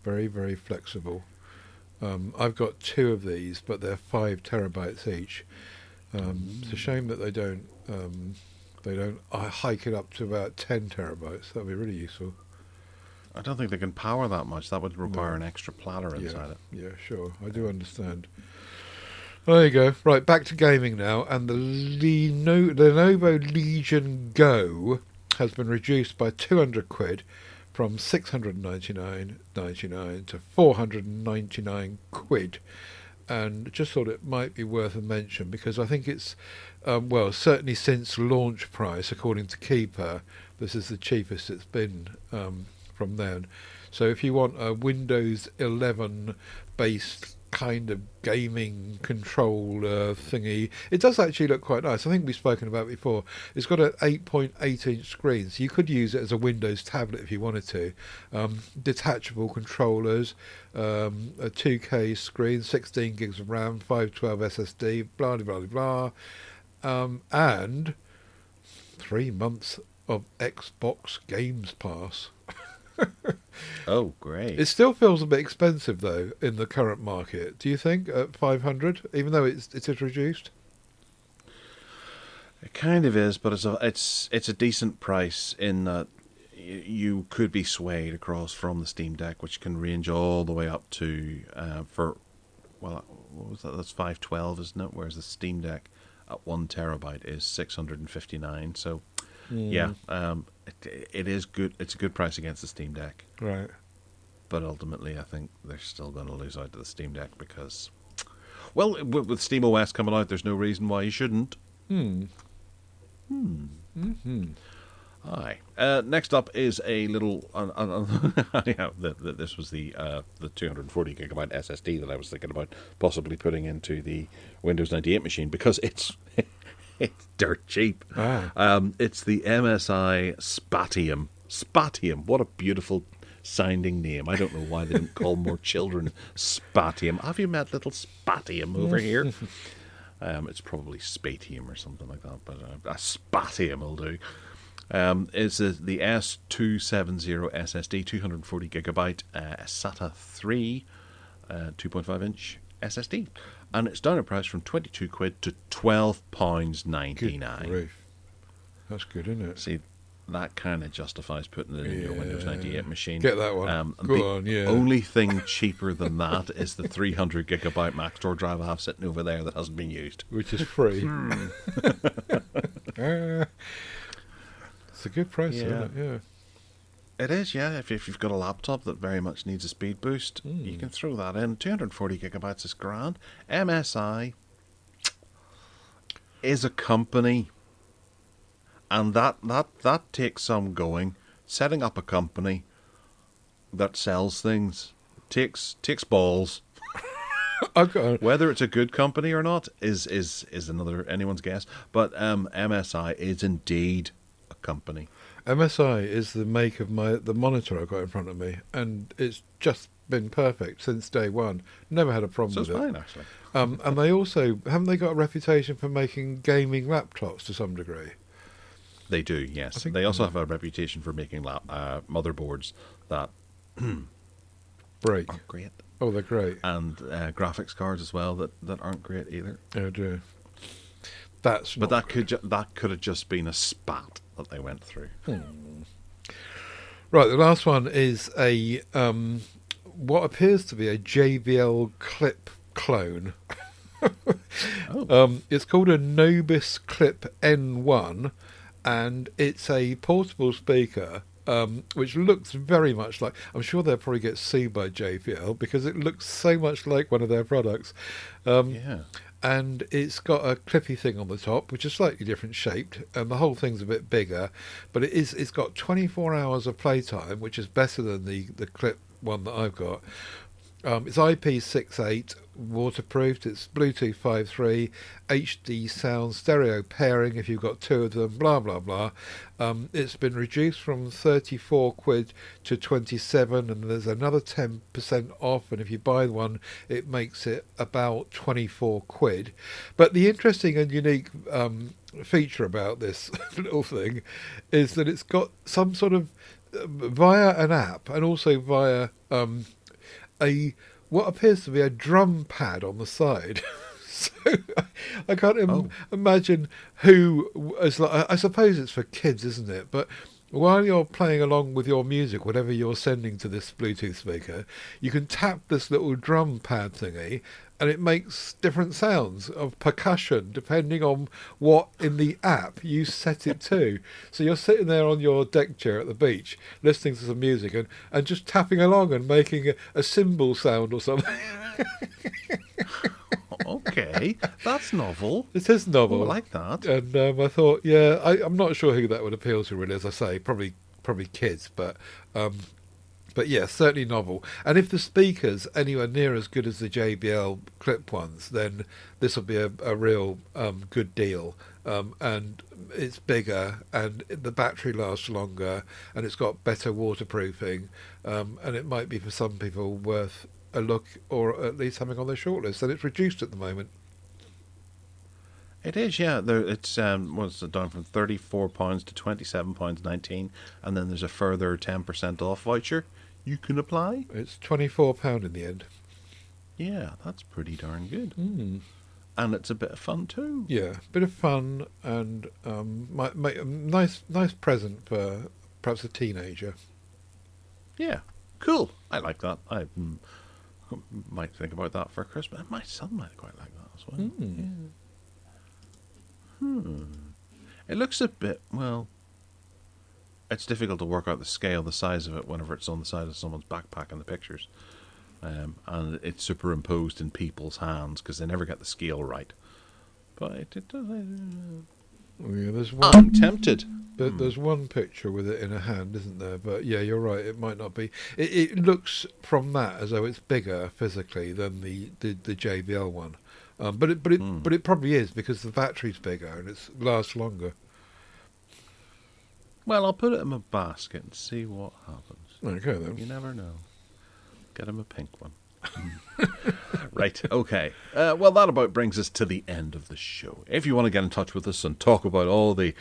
Very, very flexible. I've got 2 of these, but they're 5 terabytes each. It's a shame that they don't hike it up to about 10 terabytes. That'd be really useful. I don't think they can power that much. That would require No. an extra platter inside it. Yeah, sure. I do understand. There you go. Right, back to gaming now. And the Lenovo Legion Go has been reduced by 200 quid from 699.99 to 499 quid. And just thought it might be worth a mention because I think it's, certainly since launch price, according to Keeper, this is the cheapest it's been from then. So if you want a Windows 11 based kind of gaming controller thingy, it does actually look quite nice. I think we've spoken about it before. It's got an 8.8 inch screen, so you could use it as a Windows tablet if you wanted to. Detachable controllers, a 2K screen, 16 gigs of RAM, 512 SSD, blah blah blah blah, and 3 months of Xbox Games Pass. Oh, great. It still feels a bit expensive though in the current market. Do you think at 500, even though it is reduced? It kind of is, but it's a decent price in that you could be swayed across from the Steam Deck, which can range all the way up to what was that? That's 512, isn't it? Whereas the Steam Deck at 1 terabyte is 659. So yeah, it is good. It's a good price against the Steam Deck. Right. But ultimately, I think they're still going to lose out to the Steam Deck because, well, with Steam OS coming out, there's no reason why you shouldn't. Aye. Next up is a little. Yeah, this was the 240 gigabyte SSD that I was thinking about possibly putting into the Windows 98 machine because it's dirt cheap. It's the MSI Spatium. Spatium. What a beautiful sounding name. I don't know why they didn't call more children Spatium. Have you met little Spatium over here? It's probably Spatium or something like that, but a Spatium will do. It's the S270 SSD, 240 gigabyte SATA 3, 2.5 inch SSD, and it's down in price from 22 quid to £12.99. Good grief. That's good, isn't it? See, that kind of justifies putting it in your Windows 98 machine. Get that one. Go on, yeah. Only thing cheaper than that is the 300 gigabyte Mac Store drive I have sitting over there that hasn't been used, which is free. It's a good price, isn't it? Yeah. It is, yeah. If you've got a laptop that very much needs a speed boost, you can throw that in. 240 gigabytes is grand. MSI is a company, and that takes some going. Setting up a company that sells things takes balls. Whether it's a good company or not is anyone's guess. But MSI is indeed a company. MSI is the make of the monitor I've got in front of me, and it's just been perfect since day one. Never had a problem with it. So it's fine, actually. And they also, haven't they got a reputation for making gaming laptops to some degree? They do, yes. They also have a reputation for making motherboards that break. Aren't great. Oh, they're great. And graphics cards as well that aren't great either. Oh dear. That could have just been a spat that they went through. Right, the last one is a what appears to be a JBL Clip clone. It's called a Nobis Clip N1, and it's a portable speaker which looks very much like... I'm sure they'll probably get sued by JBL because it looks so much like one of their products. Yeah. And it's got a clippy thing on the top, which is slightly different shaped, and the whole thing's a bit bigger. But it's got 24 hours of playtime, which is better than the clip one that I've got. It's IP68 waterproofed. It's Bluetooth 5.3, HD sound, stereo pairing if you've got two of them, blah blah blah. It's been reduced from 34 quid to 27, and there's another 10% off, and if you buy one it makes it about 24 quid. But the interesting and unique feature about this little thing is that it's got some sort of via an app and also via a what appears to be a drum pad on the side. So I can't imagine who is like. I suppose it's for kids, isn't it? But while you're playing along with your music, whatever you're sending to this Bluetooth speaker, you can tap this little drum pad thingy, and it makes different sounds of percussion depending on what in the app you set it to. So you're sitting there on your deck chair at the beach, listening to some music and just tapping along and making a cymbal sound or something. Okay, that's novel. It is novel. Oh, I like that. And I thought, yeah, I'm not sure who that would appeal to really, as I say, probably kids, but yeah, certainly novel. And if the speaker's anywhere near as good as the JBL clip ones, then this will be a real good deal. And it's bigger, and the battery lasts longer, and it's got better waterproofing, and it might be for some people worth a look, or at least having on their shortlist. And it's reduced at the moment. It is, yeah. It's what's it down from £34 to £27.19, and then there's a further 10% off voucher you can apply. It's £24 in the end. Yeah, that's pretty darn good. Mm. And it's a bit of fun too. Yeah, bit of fun, and might make a nice present for perhaps a teenager. Yeah, cool. I like that. I might think about that for Christmas. My son might quite like that as well. Mm. Yeah. It looks a bit, well, it's difficult to work out the scale, the size of it, whenever it's on the side of someone's backpack in the pictures. And it's superimposed in people's hands because they never get the scale right. But it does. Yeah, there's I'm one. tempted. There's one picture with it in a hand, isn't there? But yeah, you're right. It might not be. It looks from that as though it's bigger physically than the JBL one. But it probably is because the battery's bigger and it lasts longer. Well, I'll put it in my basket and see what happens. Okay then. You never know. Get him a pink one. Right, okay. Well, that about brings us to the end of the show. If you want to get in touch with us and talk about all the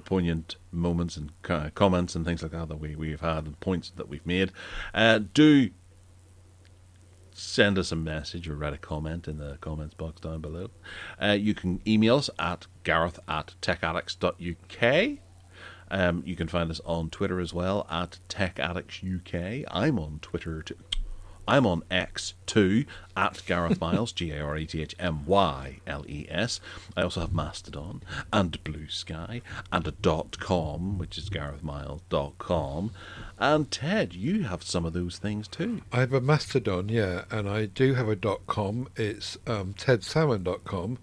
poignant moments and comments and things like that we've had and points that we've made, do send us a message or write a comment in the comments box down below. You can email us at gareth@techaddicts.uk. You can find us on Twitter as well at techaddictsuk. I'm on Twitter too. I'm on X too at Gareth Miles, GarethMyles. I also have Mastodon and Blue Sky and a .com, which is GarethMiles.com. And Ted, you have some of those things too. I have a Mastodon, yeah, and I do have a .com. It's tedsalmon.com.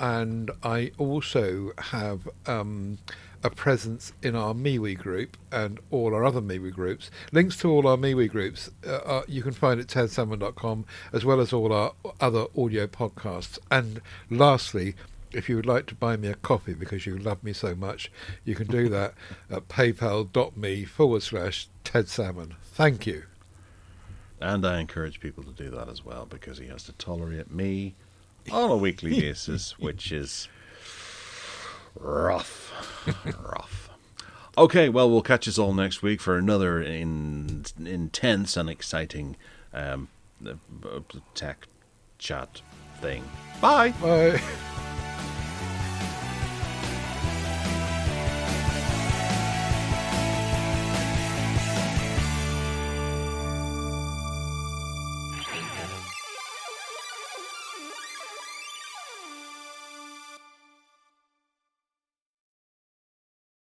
And I also have a presence in our MeWe group and all our other MeWe groups. Links to all our MeWe groups you can find at tedsalmon.com, as well as all our other audio podcasts. And lastly, if you would like to buy me a coffee because you love me so much, you can do that at paypal.me/tedsalmon. Thank you. And I encourage people to do that as well, because he has to tolerate me on a weekly basis, which is rough. Okay, well, we'll catch us all next week for another intense and exciting tech chat thing. Bye. Bye.